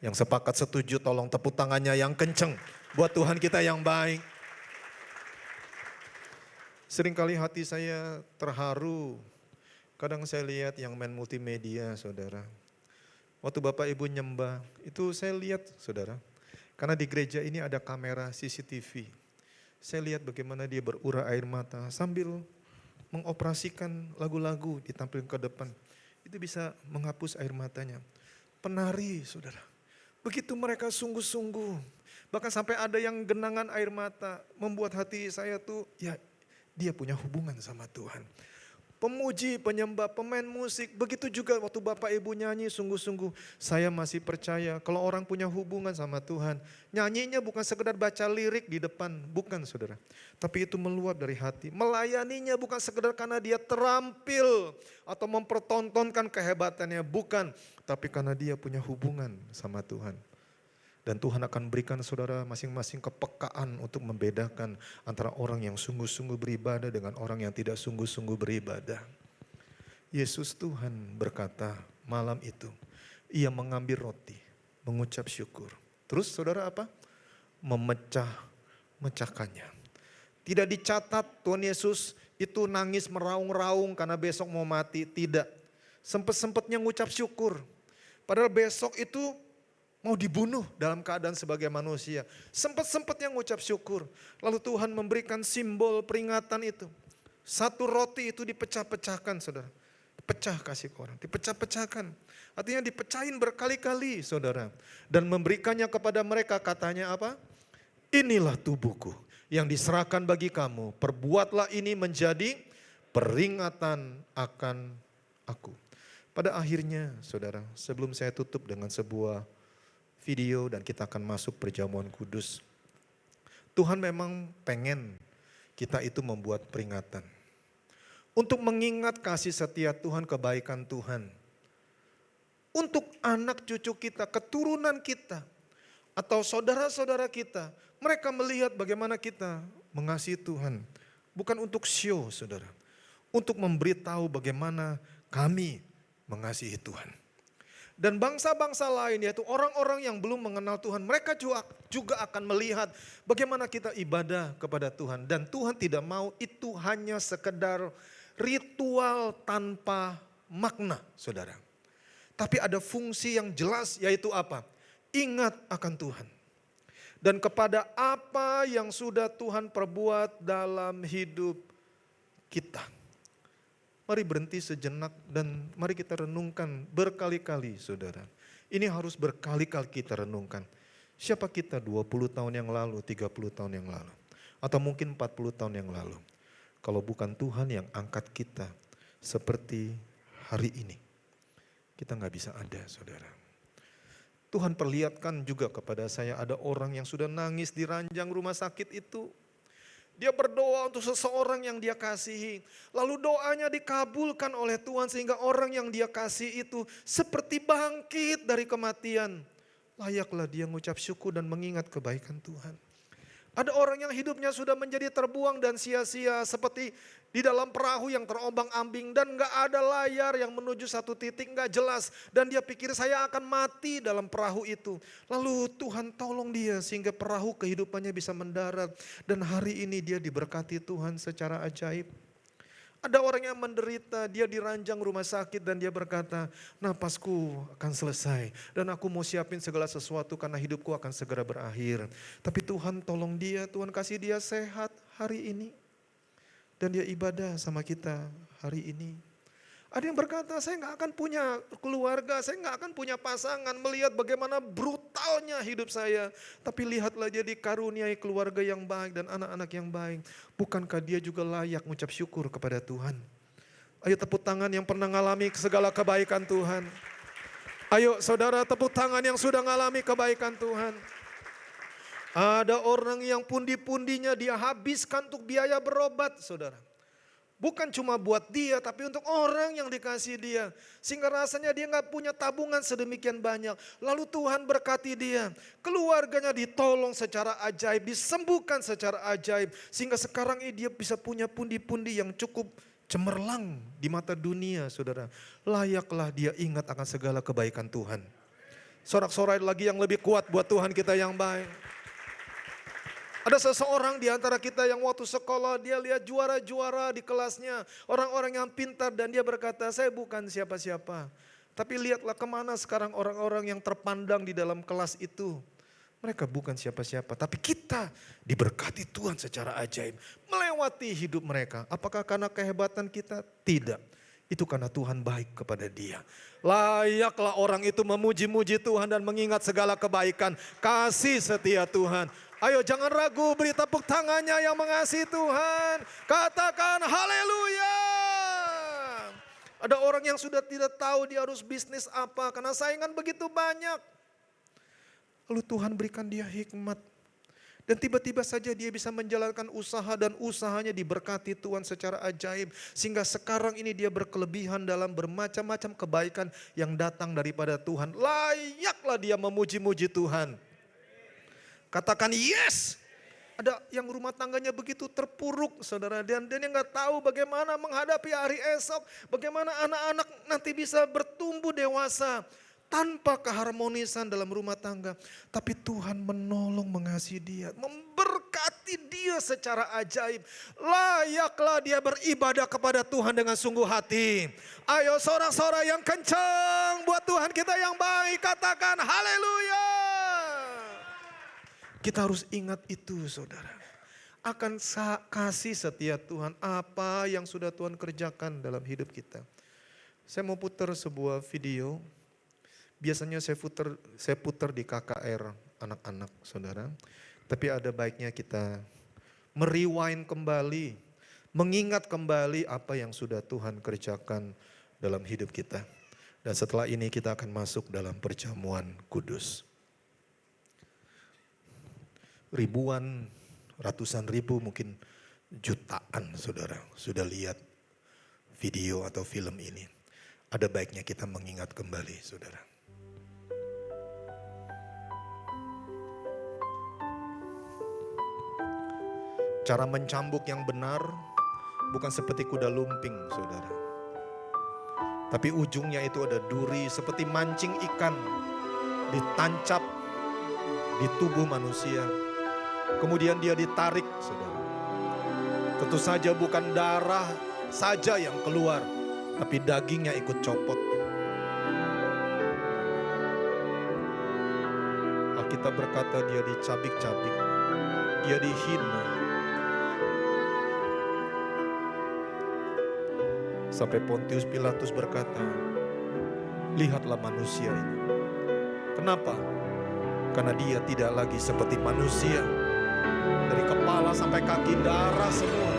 Yang sepakat setuju tolong tepuk tangannya yang kenceng buat Tuhan kita yang baik. Seringkali hati saya terharu, kadang saya lihat yang main multimedia, saudara. Waktu Bapak Ibu nyembah, itu saya lihat, saudara. Karena di gereja ini ada kamera CCTV. Saya lihat bagaimana dia berurai air mata sambil mengoperasikan lagu-lagu ditampilkan ke depan. Itu bisa menghapus air matanya. Penari, saudara. Begitu mereka sungguh-sungguh. Bahkan sampai ada yang genangan air mata membuat hati saya tuh ya, dia punya hubungan sama Tuhan. Pemuji, penyembah, pemain musik. Begitu juga waktu Bapak Ibu nyanyi sungguh-sungguh. Saya masih percaya kalau orang punya hubungan sama Tuhan. Nyanyinya bukan sekedar baca lirik di depan. Bukan, saudara. Tapi itu meluap dari hati. Melayaninya bukan sekedar karena dia terampil. Atau mempertontonkan kehebatannya. Bukan. Tapi karena dia punya hubungan sama Tuhan. Dan Tuhan akan berikan saudara masing-masing kepekaan untuk membedakan antara orang yang sungguh-sungguh beribadah dengan orang yang tidak sungguh-sungguh beribadah. Yesus Tuhan berkata malam itu, ia mengambil roti, mengucap syukur. Terus saudara apa? Memecahkannya. Tidak dicatat Tuhan Yesus itu nangis meraung-raung karena besok mau mati. Tidak. Sempet-sempetnya ngucap syukur. Padahal besok itu mau dibunuh dalam keadaan sebagai manusia. Sempat-sempatnya ngucap syukur. Lalu Tuhan memberikan simbol peringatan itu. Satu roti itu dipecah-pecahkan, saudara. Pecah kasih ke orang, dipecah-pecahkan. Artinya dipecahin berkali-kali, saudara. Dan memberikannya kepada mereka, katanya apa? Inilah tubuhku yang diserahkan bagi kamu. Perbuatlah ini menjadi peringatan akan aku. Pada akhirnya, saudara, sebelum saya tutup dengan sebuah video dan kita akan masuk perjamuan kudus. Tuhan memang pengen kita itu membuat peringatan. Untuk mengingat kasih setia Tuhan, kebaikan Tuhan. Untuk anak cucu kita, keturunan kita, atau saudara-saudara kita. Mereka melihat bagaimana kita mengasihi Tuhan. Bukan untuk show, saudara. Untuk memberitahu bagaimana kami mengasihi Tuhan. Dan bangsa-bangsa lain, yaitu orang-orang yang belum mengenal Tuhan, mereka juga akan melihat bagaimana kita ibadah kepada Tuhan. Dan Tuhan tidak mau itu hanya sekedar ritual tanpa makna, saudara. Tapi ada fungsi yang jelas, yaitu apa? Ingat akan Tuhan. Dan kepada apa yang sudah Tuhan perbuat dalam hidup kita. Mari berhenti sejenak dan mari kita renungkan berkali-kali, saudara. Ini harus berkali-kali kita renungkan. Siapa kita 20 tahun yang lalu, 30 tahun yang lalu. Atau mungkin 40 tahun yang lalu. Kalau bukan Tuhan yang angkat kita seperti hari ini. Kita gak bisa ada, saudara. Tuhan perlihatkan juga kepada saya ada orang yang sudah nangis di ranjang rumah sakit itu. Dia berdoa untuk seseorang yang dia kasihi. Lalu doanya dikabulkan oleh Tuhan sehingga orang yang dia kasih itu seperti bangkit dari kematian. Layaklah dia mengucap syukur dan mengingat kebaikan Tuhan. Ada orang yang hidupnya sudah menjadi terbuang dan sia-sia seperti di dalam perahu yang terombang-ambing dan gak ada layar yang menuju satu titik, gak jelas. Dan dia pikir saya akan mati dalam perahu itu. Lalu Tuhan tolong dia sehingga perahu kehidupannya bisa mendarat. Dan hari ini dia diberkati Tuhan secara ajaib. Ada orang yang menderita, dia diranjang rumah sakit dan dia berkata, napasku akan selesai dan aku mau siapin segala sesuatu karena hidupku akan segera berakhir. Tapi Tuhan tolong dia, Tuhan kasih dia sehat hari ini. Dan dia ibadah sama kita hari ini. Ada yang berkata, saya gak akan punya keluarga, saya gak akan punya pasangan. Melihat bagaimana brutalnya hidup saya. Tapi lihatlah dia dikaruniai keluarga yang baik dan anak-anak yang baik. Bukankah dia juga layak mengucap syukur kepada Tuhan? Ayo tepuk tangan yang pernah mengalami segala kebaikan Tuhan. Ayo saudara tepuk tangan yang sudah mengalami kebaikan Tuhan. Ada orang yang pundi-pundinya dia habiskan untuk biaya berobat, saudara. Bukan cuma buat dia, tapi untuk orang yang dikasih dia. Sehingga rasanya dia gak punya tabungan sedemikian banyak. Lalu Tuhan berkati dia. Keluarganya ditolong secara ajaib, disembuhkan secara ajaib. Sehingga sekarang ini dia bisa punya pundi-pundi yang cukup cemerlang di mata dunia, saudara. Layaklah dia ingat akan segala kebaikan Tuhan. Sorak-sorai lagi yang lebih kuat buat Tuhan kita yang baik. Ada seseorang di antara kita yang waktu sekolah dia lihat juara-juara di kelasnya. Orang-orang yang pintar dan dia berkata, saya bukan siapa-siapa. Tapi lihatlah kemana sekarang orang-orang yang terpandang di dalam kelas itu. Mereka bukan siapa-siapa. Tapi kita diberkati Tuhan secara ajaib. Melewati hidup mereka. Apakah karena kehebatan kita? Tidak. Itu karena Tuhan baik kepada dia. Layaklah orang itu memuji-muji Tuhan dan mengingat segala kebaikan. Kasih setia Tuhan. Ayo jangan ragu, beri tepuk tangannya yang mengasihi Tuhan. Katakan haleluya. Ada orang yang sudah tidak tahu dia harus bisnis apa karena saingan begitu banyak. Lalu Tuhan berikan dia hikmat. Dan tiba-tiba saja dia bisa menjalankan usaha dan usahanya diberkati Tuhan secara ajaib. Sehingga sekarang ini dia berkelebihan dalam bermacam-macam kebaikan yang datang daripada Tuhan. Layaklah dia memuji-muji Tuhan. Katakan yes. Ada yang rumah tangganya begitu terpuruk, saudara. Dan dia nggak tahu bagaimana menghadapi hari esok. Bagaimana anak-anak nanti bisa bertumbuh dewasa. Tanpa keharmonisan dalam rumah tangga. Tapi Tuhan menolong mengasihi dia. Memberkati dia Dia secara ajaib. Layaklah dia beribadah kepada Tuhan dengan sungguh hati. Ayo sorak-sorak yang kencang buat Tuhan kita yang baik. Katakan haleluya. Kita harus ingat itu saudara. Akan kasih setia Tuhan apa yang sudah Tuhan kerjakan dalam hidup kita. Saya mau putar sebuah video. Biasanya saya putar di KKR anak-anak saudara. Tapi ada baiknya kita merewind kembali. Mengingat kembali apa yang sudah Tuhan kerjakan dalam hidup kita. Dan setelah ini kita akan masuk dalam perjamuan kudus. Ribuan, ratusan ribu, mungkin jutaan saudara sudah lihat video atau film ini. Ada baiknya kita mengingat kembali saudara. Cara mencambuk yang benar bukan seperti kuda lumping saudara. Tapi ujungnya itu ada duri seperti mancing ikan ditancap di tubuh manusia. Kemudian dia ditarik saudara. Tentu saja bukan darah saja yang keluar, tapi dagingnya ikut copot. Alkitab berkata dia dicabik-cabik, dia dihina. Sampai Pontius Pilatus berkata, lihatlah manusia ini. Kenapa? Karena dia tidak lagi seperti manusia. Dari kepala sampai kaki darah semua.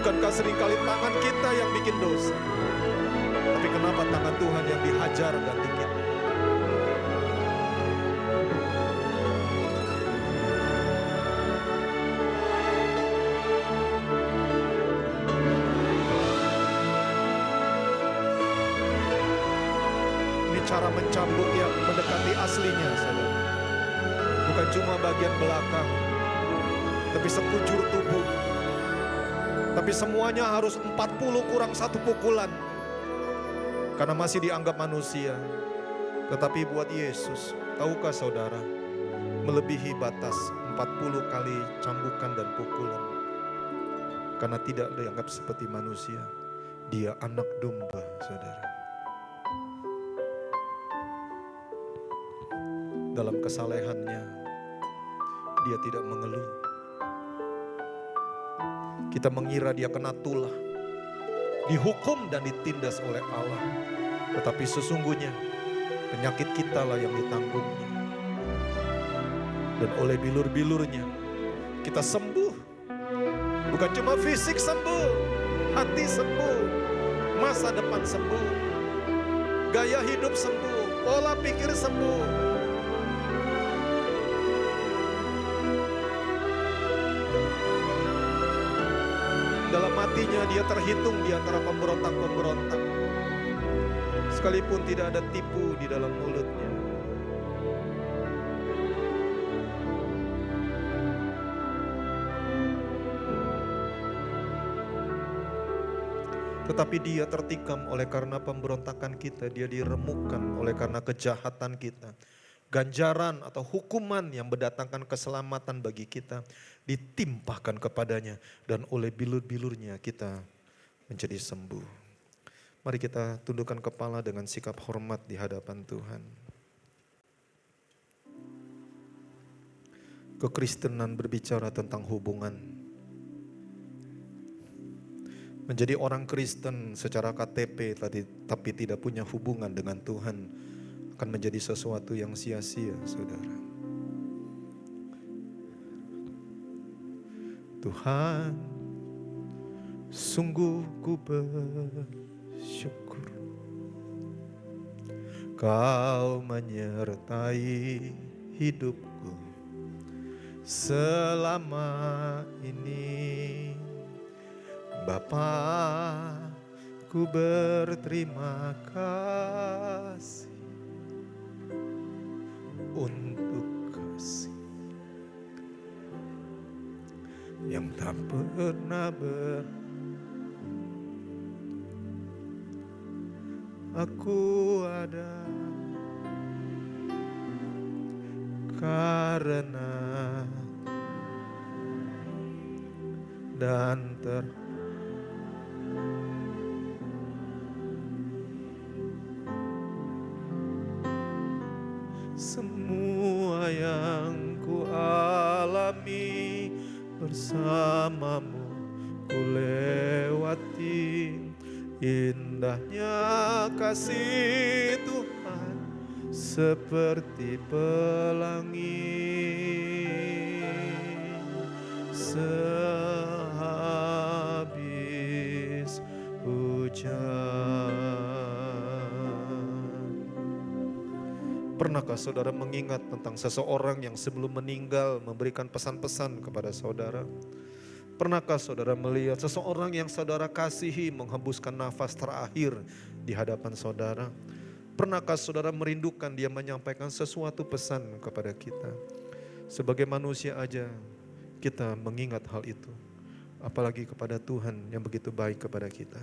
Bukankah seringkali tangan kita yang bikin dosa? Tapi kenapa tangan Tuhan yang dihajar ganti kita? Cara mencambuk yang mendekati aslinya saudara. Bukan cuma bagian belakang, tapi sekujur tubuh. Tapi semuanya harus 40 kurang 1 pukulan. Karena masih dianggap manusia. Tetapi buat Yesus, tahukah saudara, melebihi batas 40 kali cambukan dan pukulan. Karena tidak dianggap seperti manusia. Dia anak domba saudara. Dalam kesalehannya, dia tidak mengeluh. Kita mengira dia kena tulah, dihukum dan ditindas oleh Allah. Tetapi sesungguhnya penyakit kita lah yang ditanggungnya. Dan oleh bilur-bilurnya kita sembuh. Bukan cuma fisik sembuh, hati sembuh, masa depan sembuh, gaya hidup sembuh, pola pikir sembuh. Dalam hatinya dia terhitung di antara pemberontak-pemberontak. Sekalipun tidak ada tipu di dalam mulutnya. Tetapi dia tertikam oleh karena pemberontakan kita. Dia diremukkan oleh karena kejahatan kita. Ganjaran atau hukuman yang mendatangkan keselamatan bagi kita ditimpahkan kepadanya, dan oleh bilur-bilurnya kita menjadi sembuh. Mari kita tundukkan kepala dengan sikap hormat di hadapan Tuhan. Kekristenan berbicara tentang hubungan. Menjadi orang Kristen secara KTP tapi tidak punya hubungan dengan Tuhan akan menjadi sesuatu yang sia-sia, saudara. Tuhan, sungguh ku bersyukur Kau menyertai hidupku selama ini. Bapa, ku berterima kasih untuk kasih yang tak pernah aku ada karena dan semua yang ku alami bersamamu ku lewati, indahnya kasih Tuhan seperti pelangi sehabis hujan. Pernahkah saudara mengingat tentang seseorang yang sebelum meninggal memberikan pesan-pesan kepada saudara? Pernahkah saudara melihat seseorang yang saudara kasihi menghembuskan nafas terakhir di hadapan saudara? Pernahkah saudara merindukan dia menyampaikan sesuatu pesan kepada kita? Sebagai manusia aja kita mengingat hal itu, apalagi kepada Tuhan yang begitu baik kepada kita.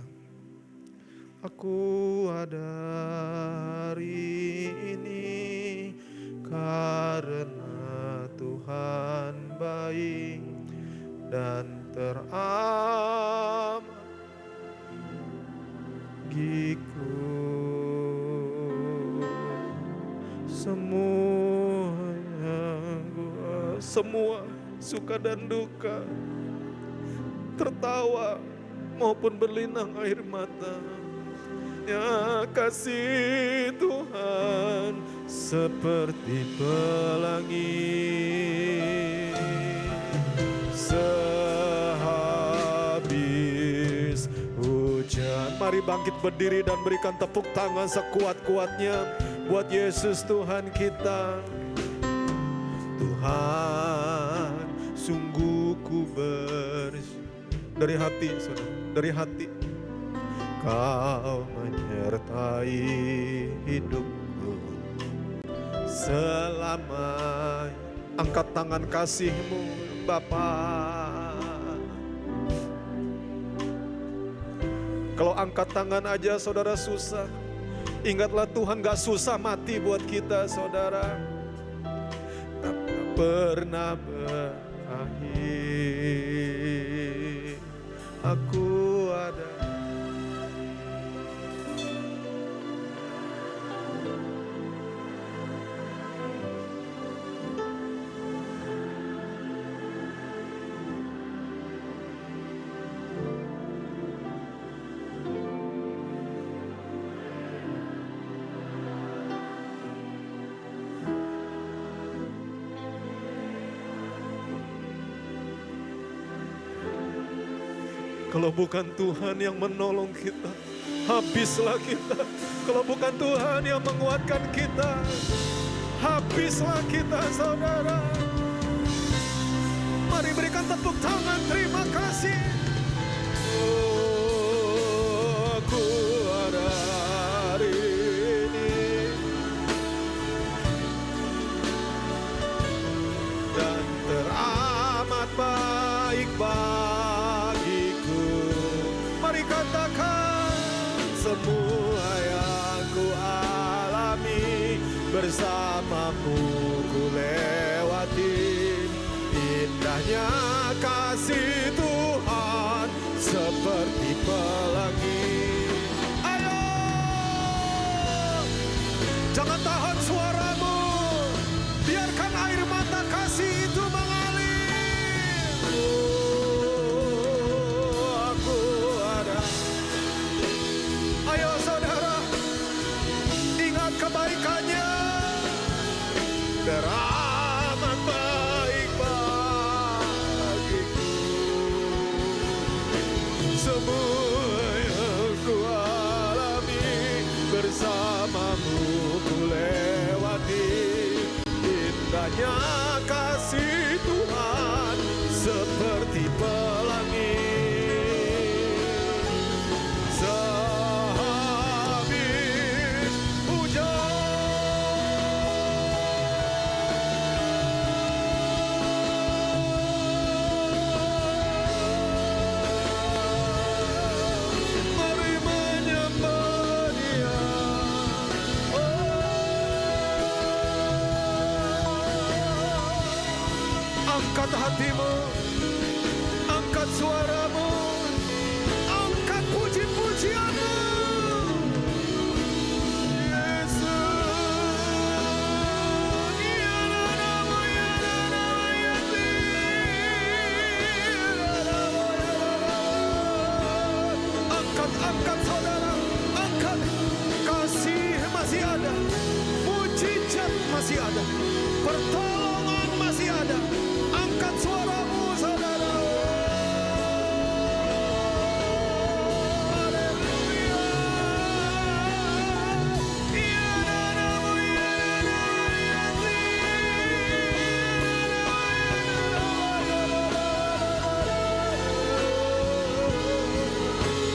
Aku ada hari ini karena Tuhan baik dan teramat bagiku. Semua suka dan duka, tertawa maupun berlinang air mata, ya kasih Tuhan seperti pelangi sehabis hujan. Mari bangkit berdiri dan berikan tepuk tangan sekuat-kuatnya buat Yesus Tuhan kita. Tuhan, sungguh ku dari hati, saudara, dari hati. Kau menyertai hidupku selama. Angkat tangan kasih-Mu Bapa. Kalau angkat tangan aja saudara susah, ingatlah Tuhan gak susah mati buat kita saudara. Tak pernah berakhir. Aku ada. Kalau bukan Tuhan yang menolong kita, habislah kita. Kalau bukan Tuhan yang menguatkan kita, habislah kita saudara. Mari berikan tepuk tangan terima kasih. Oh, aku ada hari ini dan teramat baik bagiku. Mari katakan, semua yang ku alami bersamamu ku lewati, indahnya kasih Tuhan seperti pelangi. Ayo, jangan tahan suaramu, biarkan air mata kasih itu mengalir. Aku ada. Ayo saudara, ingat kebaikannya. Teramat baik bagiku. Semua yang ku alami bersamamu ku lewati, indahnya kasih Tuhan seperti pelangi sehabis hujan. Mari menyembah Dia. Angkat hatimu, angkat angkat suaramu, angkat puji-pujianmu. Angkat saudara, angkat. Kasih masih ada, mujizat masih ada, pertolongan masih ada. Angkat suaramu saudara. Haleluya.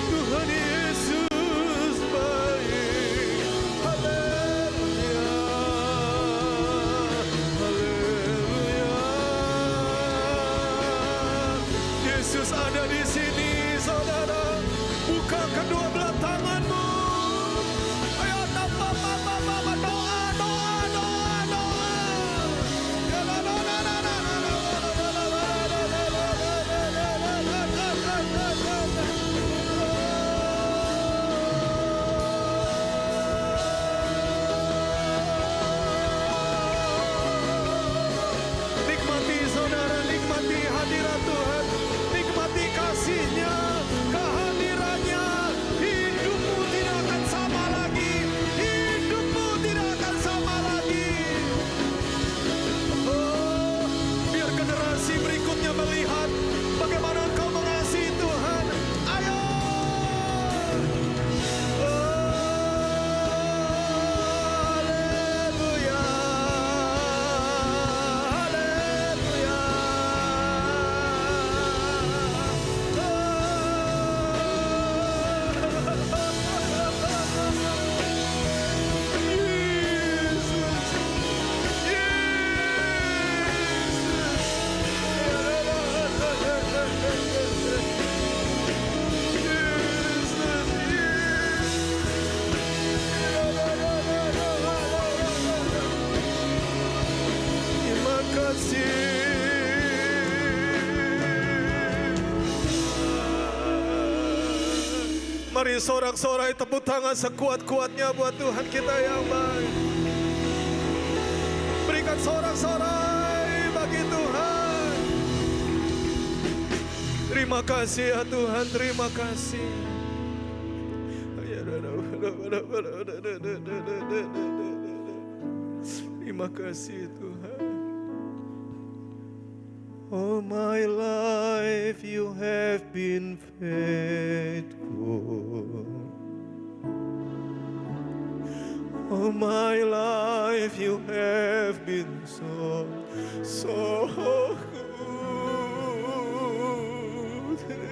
Tuhan Yesus baik. Haleluya. Haleluya. Yesus ada di sini saudara. Buka kedua belah tanganmu. Ayo doa, nikmati saudara, nikmati hadirat Tuhan, nikmati kasih-Nya, kehadirannya. Hidupmu tidak akan sama lagi, hidupmu tidak akan sama lagi. Oh, biar generasi berikutnya melihat bagaimana Engkau mengasihi Tuhan. Ayo. Haleluya. Haleluya. Terima kasih. Mari sorak-sorai tepuk tangan sekuat-kuatnya buat Tuhan kita yang baik. Berikan sorak-sorai bagi Tuhan. Terima kasih ya Tuhan, terima kasih. Terima kasih Tuhan. All my life you have been faithful. All my life you have been so good.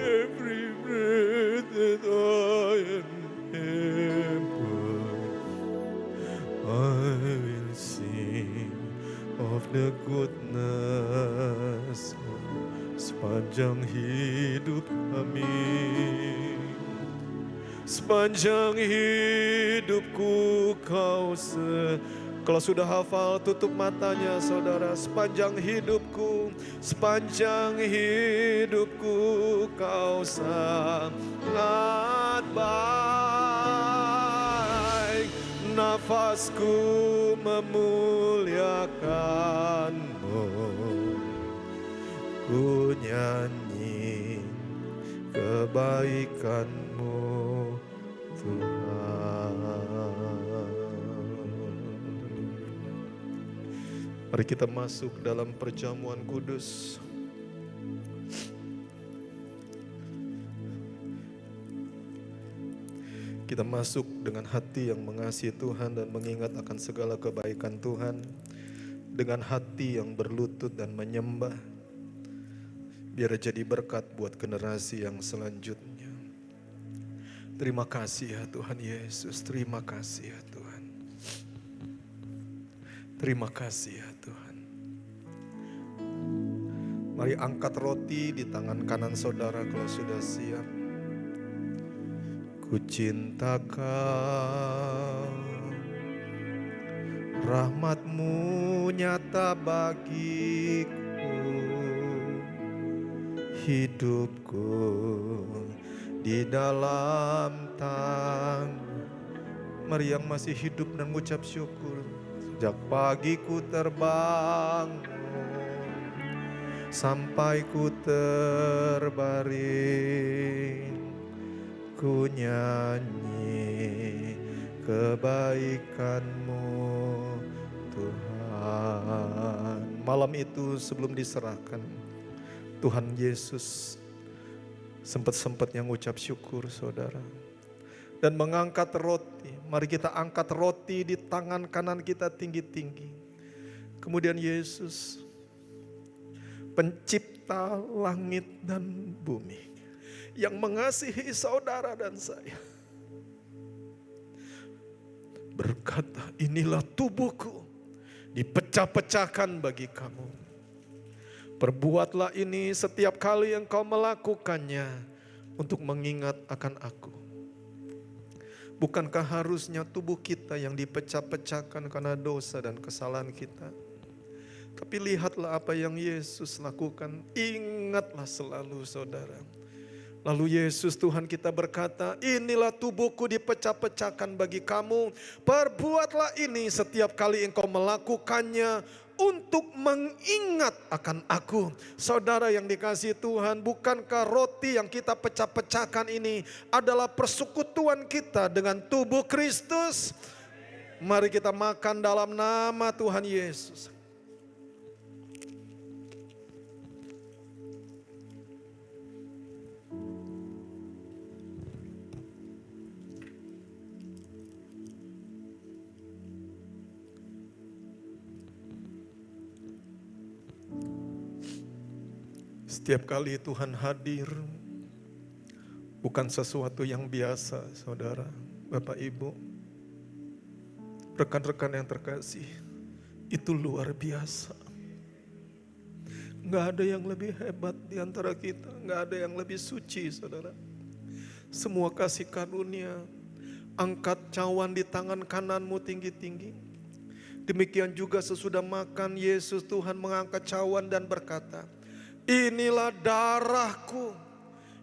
Every breath that I am able, I will sing of the goodness sepanjang hidup kami. Sepanjang hidupku kau kalau sudah hafal tutup matanya saudara. Sepanjang hidupku kau sangat baik. Nafasku memuliakanmu, ku nyanyi kebaikanmu Tuhan. Mari kita masuk dalam perjamuan kudus. Kita masuk dengan hati yang mengasihi Tuhan dan mengingat akan segala kebaikan Tuhan. Dengan hati yang berlutut dan menyembah. Biar jadi berkat buat generasi yang selanjutnya. Terima kasih ya Tuhan Yesus, terima kasih ya Tuhan. Terima kasih ya Tuhan. Mari angkat roti di tangan kanan saudara kalau sudah siap. Ku cinta Kau, rahmat-Mu nyata bagiku. hidupku di dalam Mari yang masih hidup dan mengucap syukur. Sejak pagi ku terbangun sampai ku terbaring, ku nyanyi kebaikan-Mu Tuhan. Malam itu sebelum diserahkan, Tuhan Yesus sempat-sempatnya mengucap syukur saudara. Dan mengangkat roti. Mari kita angkat roti di tangan kanan kita tinggi-tinggi. Kemudian Yesus, pencipta langit dan bumi, yang mengasihi saudara dan saya, berkata, inilah tubuhku dipecah-pecahkan bagi kamu. Perbuatlah ini setiap kali engkau melakukannya untuk mengingat akan aku. Bukankah harusnya tubuh kita yang dipecah-pecahkan karena dosa dan kesalahan kita? Tapi lihatlah apa yang Yesus lakukan. Ingatlah selalu saudara. Lalu Yesus Tuhan kita berkata, inilah tubuhku dipecah-pecahkan bagi kamu. Perbuatlah ini setiap kali engkau melakukannya untuk mengingat akan aku. Saudara yang dikasihi Tuhan, bukankah roti yang kita pecah-pecahkan ini adalah persekutuan kita dengan tubuh Kristus? Mari kita makan dalam nama Tuhan Yesus. Setiap kali Tuhan hadir, bukan sesuatu yang biasa, saudara, Bapak Ibu, rekan-rekan yang terkasih, itu luar biasa. Gak ada yang lebih hebat di antara kita, gak ada yang lebih suci, saudara. Semua kasih karunia, angkat cawan di tangan kananmu tinggi-tinggi. Demikian juga sesudah makan, Yesus Tuhan mengangkat cawan dan berkata, inilah darahku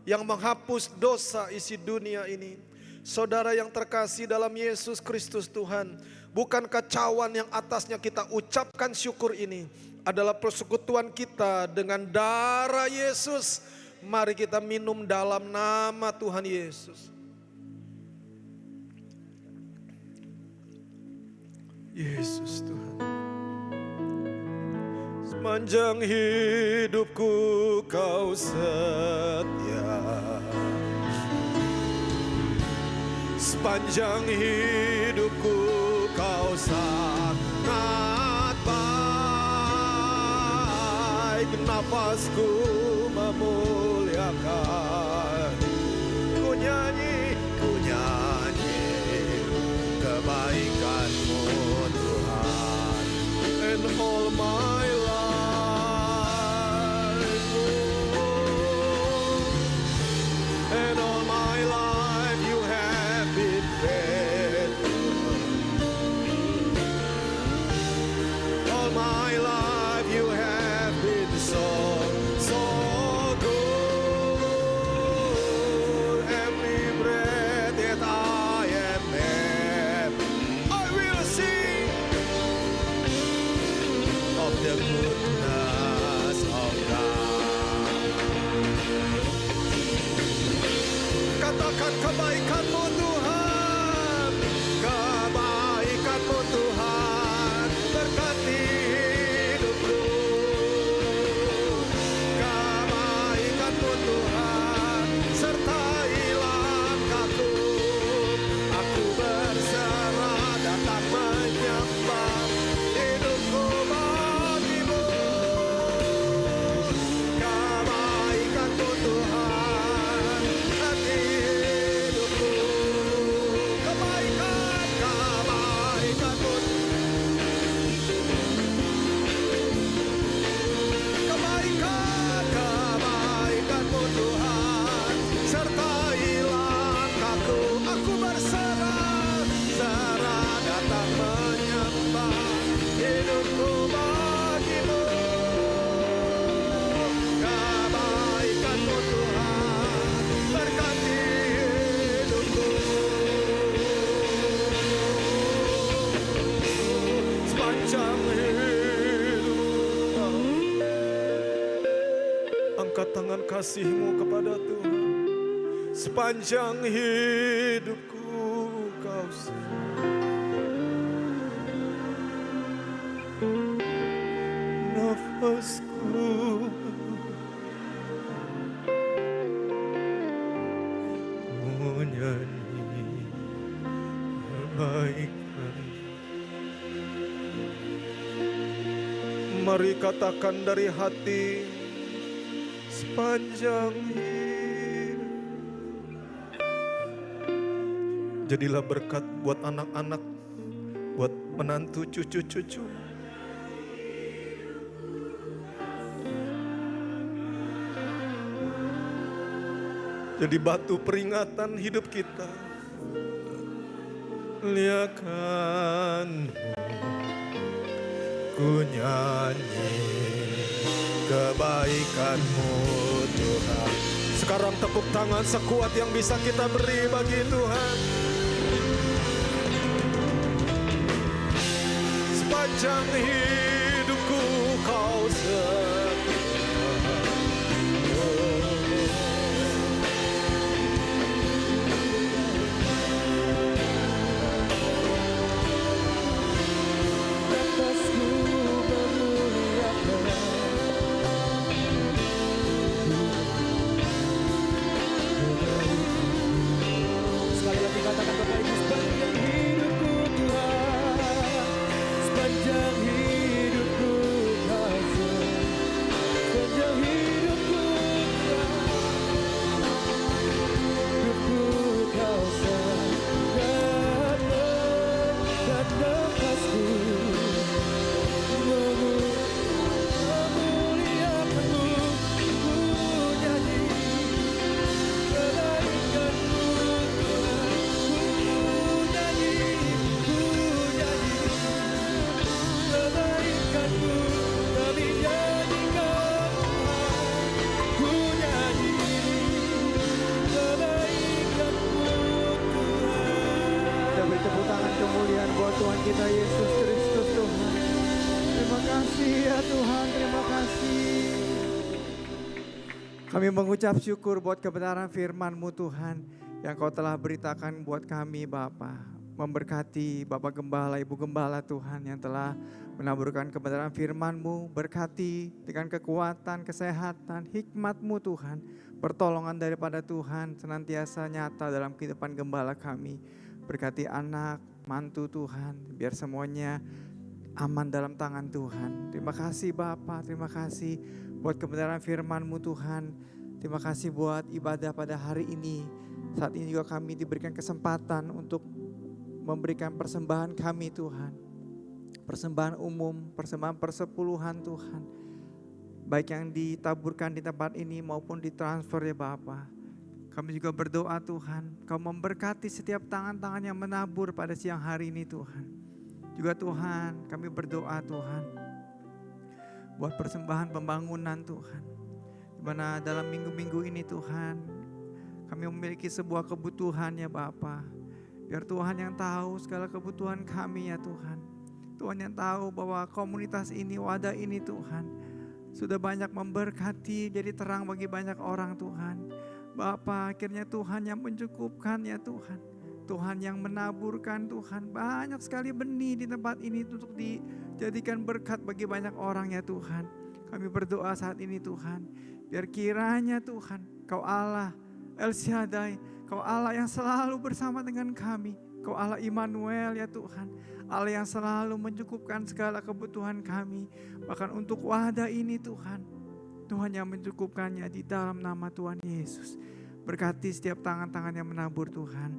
yang menghapus dosa isi dunia ini. Saudara yang terkasih dalam Yesus Kristus Tuhan, bukankah cawan yang atasnya kita ucapkan syukur ini adalah persekutuan kita dengan darah Yesus? Mari kita minum dalam nama Tuhan Yesus. Yesus Tuhan. Sepanjang hidupku kau setia, sepanjang hidupku kau sangat baik. Nafasku memuliakan, ku nyanyi kebaikan-Mu Tuhan. And all my angkat tangan kasih-Mu kepada Tuhan. Sepanjang hidupku Kau nafasku nyanyi kebaikan. Mari katakan dari hati, sepanjang hidup. Jadilah berkat buat anak-anak, buat menantu cucu-cucu. Jadi batu peringatan hidup kita. Liakan ku nyanyi kebaikan-Mu Tuhan. Sekarang tepuk tangan sekuat yang bisa kita beri bagi Tuhan. Sepanjang hidupku Kau setia. kita Yesus Kristus Tuhan. Terima kasih ya Tuhan, terima kasih. Kami mengucap syukur buat kebenaran firman-Mu Tuhan yang Kau telah beritakan buat kami Bapa. Memberkati Bapak Gembala, Ibu Gembala Tuhan yang telah menaburkan kebenaran firman-Mu. Berkati dengan kekuatan, kesehatan, hikmat-Mu Tuhan. Pertolongan daripada Tuhan senantiasa nyata dalam kehidupan gembala kami. Berkati anak, mantu Tuhan, biar semuanya aman dalam tangan Tuhan. Terima kasih Bapa, terima kasih buat kebenaran firman-Mu Tuhan. Terima kasih buat ibadah pada hari ini. Saat ini juga kami diberikan kesempatan untuk memberikan persembahan kami Tuhan. Persembahan umum, persembahan persepuluhan Tuhan. Baik yang ditaburkan di tempat ini maupun ditransfer ya Bapa. Kami juga berdoa Tuhan, Kau memberkati setiap tangan-tangan yang menabur pada siang hari ini Tuhan. Juga Tuhan, kami berdoa Tuhan, buat persembahan pembangunan Tuhan. Di mana dalam minggu-minggu ini Tuhan, kami memiliki sebuah kebutuhan ya Bapa. Biar Tuhan yang tahu segala kebutuhan kami ya Tuhan. Tuhan yang tahu bahwa komunitas ini, wadah ini Tuhan, sudah banyak memberkati, jadi terang bagi banyak orang Tuhan. Bapa, akhirnya Tuhan yang mencukupkan ya Tuhan. Tuhan yang menaburkan Tuhan. Banyak sekali benih di tempat ini untuk dijadikan berkat bagi banyak orang ya Tuhan. Kami berdoa saat ini Tuhan. Biar kiranya Tuhan, Kau Allah El Shaddai, Kau Allah yang selalu bersama dengan kami. Kau Allah Immanuel ya Tuhan. Allah yang selalu mencukupkan segala kebutuhan kami. Bahkan untuk wadah ini Tuhan. Tuhan yang mencukupkannya di dalam nama Tuhan Yesus. Berkati setiap tangan-tangan yang menabur Tuhan.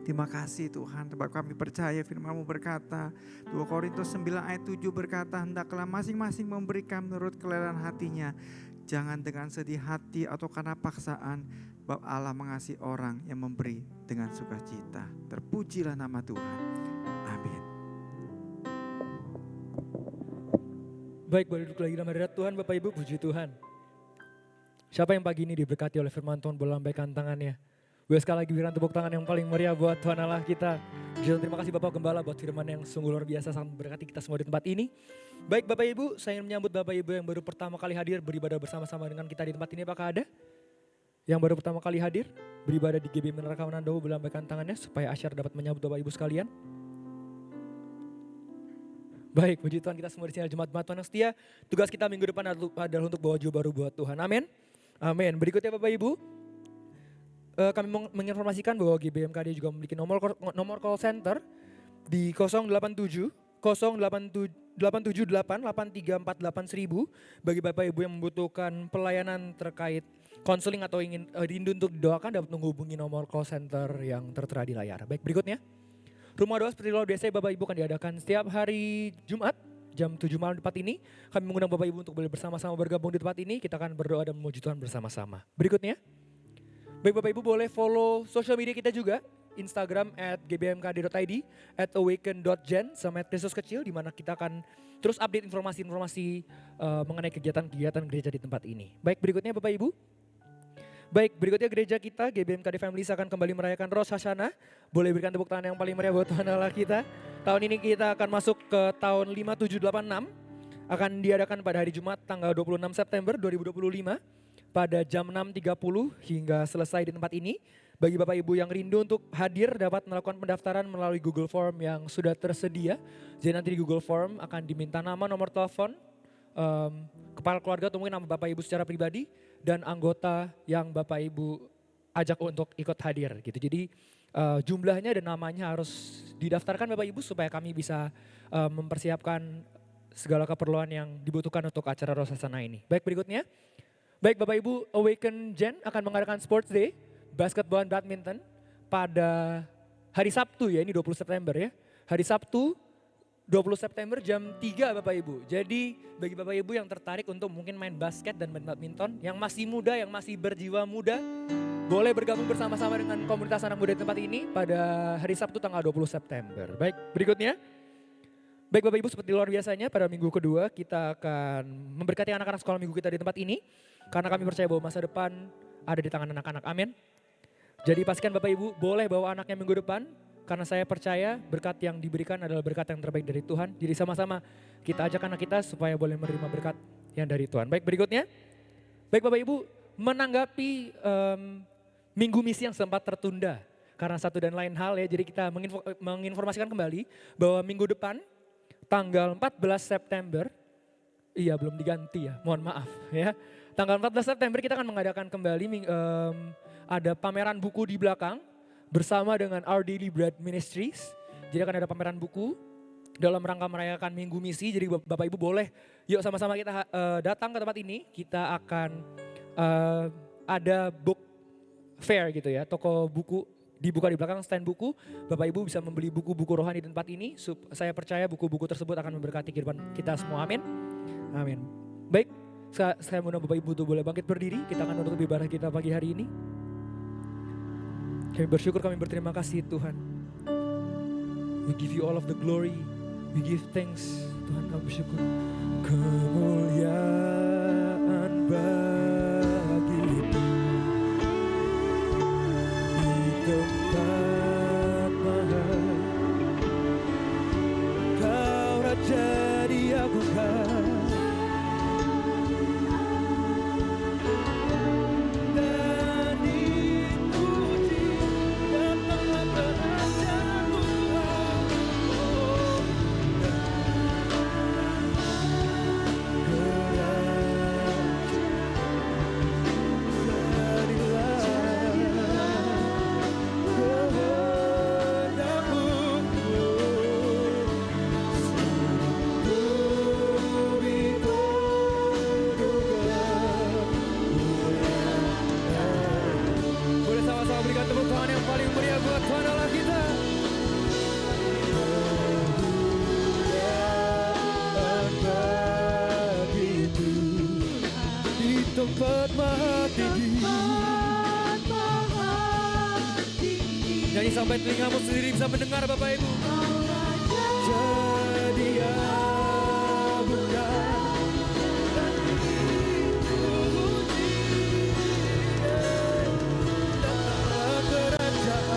Terima kasih Tuhan, sebab kami percaya firman-Mu berkata, 2 Korintus 9 ayat 7 berkata, hendaklah masing-masing memberikan menurut kelelahan hatinya. Jangan dengan sedih hati atau karena paksaan, sebab Allah mengasihi orang yang memberi dengan sukacita. Terpujilah nama Tuhan. Amin. Baik, boleh duduk lagi dalam hadirat Tuhan, Bapak Ibu, puji Tuhan. Siapa yang pagi ini diberkati oleh firman Tuhan, boleh lambaikan tangannya. Boleh sekali lagi berikan tepuk tangan yang paling meriah buat Tuhan Allah kita. Puji Tuhan, terima kasih Bapak Gembala buat firman yang sungguh luar biasa sangat memberkati kita semua di tempat ini. Baik Bapak Ibu, saya ingin menyambut Bapak Ibu yang baru pertama kali hadir beribadah bersama-sama dengan kita di tempat ini. Apakah ada yang baru pertama kali hadir beribadah di GB Menara Kawanan Dawu, melambaikan tangannya supaya Asyar dapat menyambut Bapak Ibu sekalian. Baik, puji Tuhan, kita semua di sini jemaat Tuhan yang setia. Tugas kita minggu depan adalah untuk bawa jubah baru buat Tuhan. Amin. Amin. Berikutnya Bapak Ibu, kami menginformasikan bahwa GBMKD juga memiliki nomor call center di 087 878 8348 1000 bagi Bapak Ibu yang membutuhkan pelayanan terkait konseling atau ingin rindu untuk didoakan, dapat menghubungi nomor call center yang tertera di layar. Baik, berikutnya rumah doa seperti luar biasa Bapak Ibu akan diadakan setiap hari Jumat jam 7 malam di tempat ini. Kami mengundang Bapak Ibu untuk boleh bersama-sama bergabung di tempat ini. Kita akan berdoa dan memuji Tuhan bersama-sama. Berikutnya, baik Bapak Ibu boleh follow social media kita juga. Instagram @gbmkd.id, @awaken.gen, sama @Kristus kecil, di mana kita akan terus update informasi-informasi mengenai kegiatan-kegiatan gereja di tempat ini. Baik, berikutnya Bapak Ibu. Baik, berikutnya gereja kita GBMKD Families akan kembali merayakan Rosh Hashanah. Boleh berikan tepuk tangan yang paling meriah buat Tuhan Allah kita. Tahun ini kita akan masuk ke tahun 5786. Akan diadakan pada hari Jumat tanggal 26 September 2025 pada jam 6.30 hingga selesai di tempat ini. Bagi Bapak Ibu yang rindu untuk hadir dapat melakukan pendaftaran melalui Google Form yang sudah tersedia. Jadi nanti di Google Form akan diminta nama, nomor telepon, kepala keluarga atau mungkin nama Bapak Ibu secara pribadi dan anggota yang Bapak Ibu ajak untuk ikut hadir gitu. Jadi jumlahnya dan namanya harus didaftarkan Bapak Ibu supaya kami bisa mempersiapkan segala keperluan yang dibutuhkan untuk acara Rosh Hashanah ini. Baik, berikutnya. Baik Bapak Ibu, Awaken Gen akan mengadakan Sports Day, basketball dan badminton pada hari Sabtu ya, ini 20 September ya. Hari Sabtu 20 September jam 3 Bapak Ibu. Jadi bagi Bapak Ibu yang tertarik untuk mungkin main basket dan main badminton, yang masih muda, yang masih berjiwa muda, boleh bergabung bersama-sama dengan komunitas anak muda di tempat ini pada hari Sabtu tanggal 20 September. Baik, berikutnya. Baik Bapak Ibu, seperti luar biasanya pada minggu kedua kita akan memberkati anak-anak sekolah minggu kita di tempat ini. Karena kami percaya bahwa masa depan ada di tangan anak-anak, amin. Jadi pastikan Bapak Ibu boleh bawa anaknya minggu depan. Karena saya percaya berkat yang diberikan adalah berkat yang terbaik dari Tuhan. Jadi sama-sama kita ajak anak kita supaya boleh menerima berkat yang dari Tuhan. Baik, berikutnya. Baik Bapak Ibu, menanggapi minggu misi yang sempat tertunda. Karena satu dan lain hal ya, jadi kita menginformasikan kembali bahwa minggu depan tanggal 14 September, iya belum diganti ya, mohon maaf ya. Tanggal 14 September kita akan mengadakan kembali ada pameran buku di belakang bersama dengan Our Daily Bread Ministries. Jadi akan ada pameran buku dalam rangka merayakan Minggu Misi. Jadi Bapak Ibu boleh yuk sama-sama kita datang ke tempat ini. Kita akan ada book fair gitu ya, toko buku dibuka di belakang stand buku. Bapak Ibu bisa membeli buku-buku rohani di tempat ini. Saya percaya buku-buku tersebut akan memberkati kehidupan kita semua. Amin. Amin. Baik, saya mohon Bapak Ibu untuk boleh bangkit berdiri. Kita akan menutup ibadah kita pagi hari ini. Kami bersyukur, kami berterima kasih Tuhan. We give you all of the glory. We give thanks. Tuhan, kami bersyukur. Kemuliaan bagimu di tempat mahal. Kau Raja diagungkan. Tempat maha tinggi. Nyanyi sampai telingamu sendiri bisa mendengar Bapak Ibu. Jadi bukan dan dipuji datanglah kerajaan.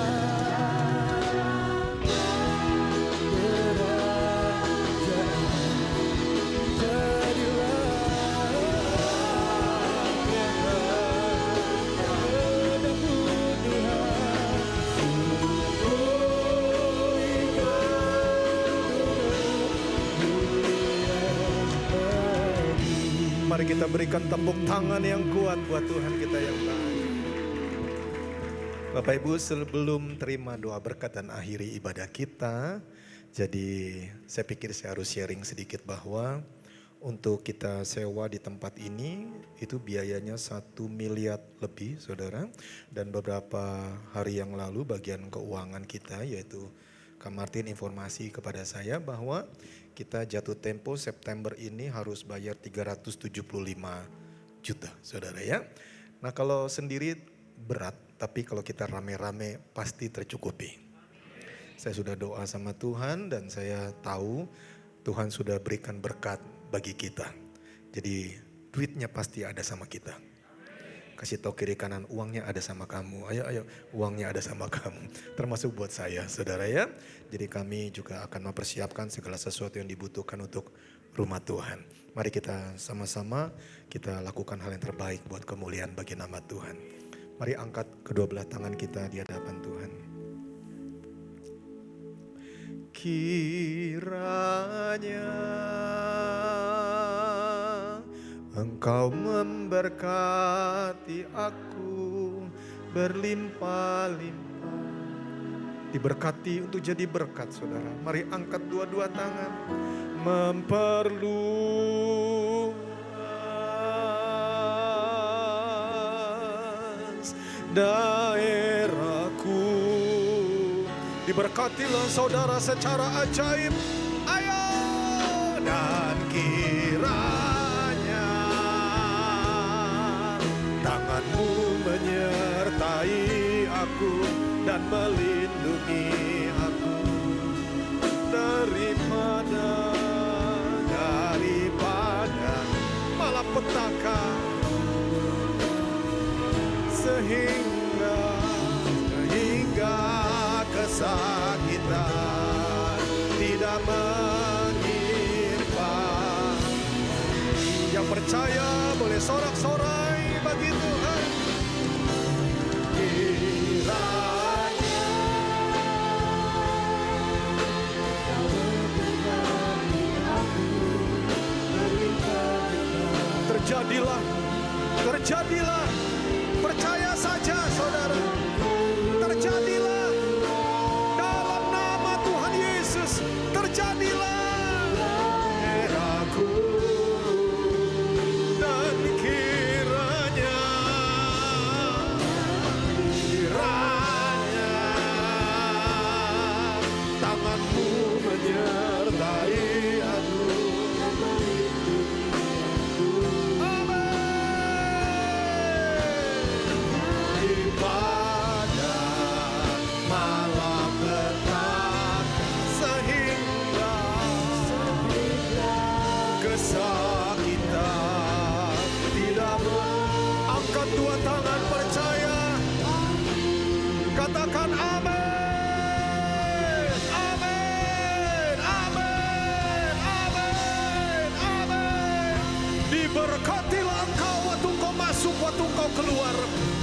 Mari kita berikan tepuk tangan yang kuat buat Tuhan kita yang baik. Bapak Ibu, sebelum terima doa berkat dan akhiri ibadah kita, jadi saya pikir saya harus sharing sedikit bahwa untuk kita sewa di tempat ini itu biayanya 1 miliar lebih, saudara. Dan beberapa hari yang lalu bagian keuangan kita yaitu Kak Martin informasi kepada saya bahwa kita jatuh tempo September ini harus bayar 375 juta, saudara ya. Nah kalau sendiri berat, tapi kalau kita rame-rame pasti tercukupi. Saya sudah doa sama Tuhan dan saya tahu Tuhan sudah berikan berkat bagi kita. Jadi duitnya pasti ada sama kita. Kasih tahu kiri kanan, uangnya ada sama kamu. Ayo, uangnya ada sama kamu. Termasuk buat saya, saudara ya. Jadi kami juga akan mempersiapkan segala sesuatu yang dibutuhkan untuk rumah Tuhan. Mari kita sama-sama kita lakukan hal yang terbaik buat kemuliaan bagi nama Tuhan. Mari angkat kedua belah tangan kita di hadapan Tuhan. Kiranya Engkau memberkati aku berlimpah-limpah. Diberkati untuk jadi berkat, saudara. Mari angkat dua-dua tangan. Memperluas daerahku. Diberkatilah saudara secara ajaib. Ayo dan kiranya tanganmu menyertai aku dan melindungi aku daripada malapetaka sehingga kesakitan tidak menimpa. Yang percaya boleh sorak-sorai bagi Tuhan. Kiranya terjadilah, percaya saja saudara, terjadilah dalam nama Tuhan Yesus, terjadilah eraku dan kiranya tanganmu menyertai aku. Dua tangan percaya, katakan amin, amin, amin, amin, amin. Diberkatilah engkau waktu engkau masuk, waktu engkau keluar.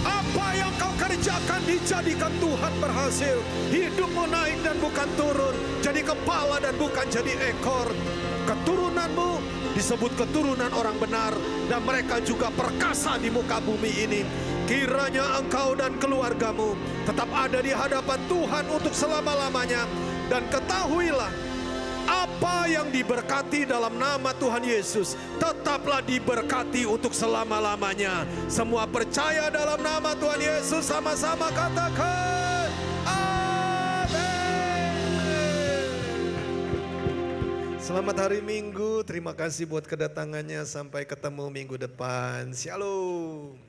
Apa yang kau kerjakan dijadikan Tuhan berhasil. Hidupmu naik dan bukan turun, jadi kepala dan bukan jadi ekor. Keturunanmu disebut keturunan orang benar dan mereka juga perkasa di muka bumi ini. Kiranya engkau dan keluargamu tetap ada di hadapan Tuhan untuk selama-lamanya. Dan ketahuilah, apa yang diberkati dalam nama Tuhan Yesus tetaplah diberkati untuk selama-lamanya. Semua percaya dalam nama Tuhan Yesus sama-sama katakan amin. Selamat hari Minggu, terima kasih buat kedatangannya. Sampai ketemu minggu depan. Shalom.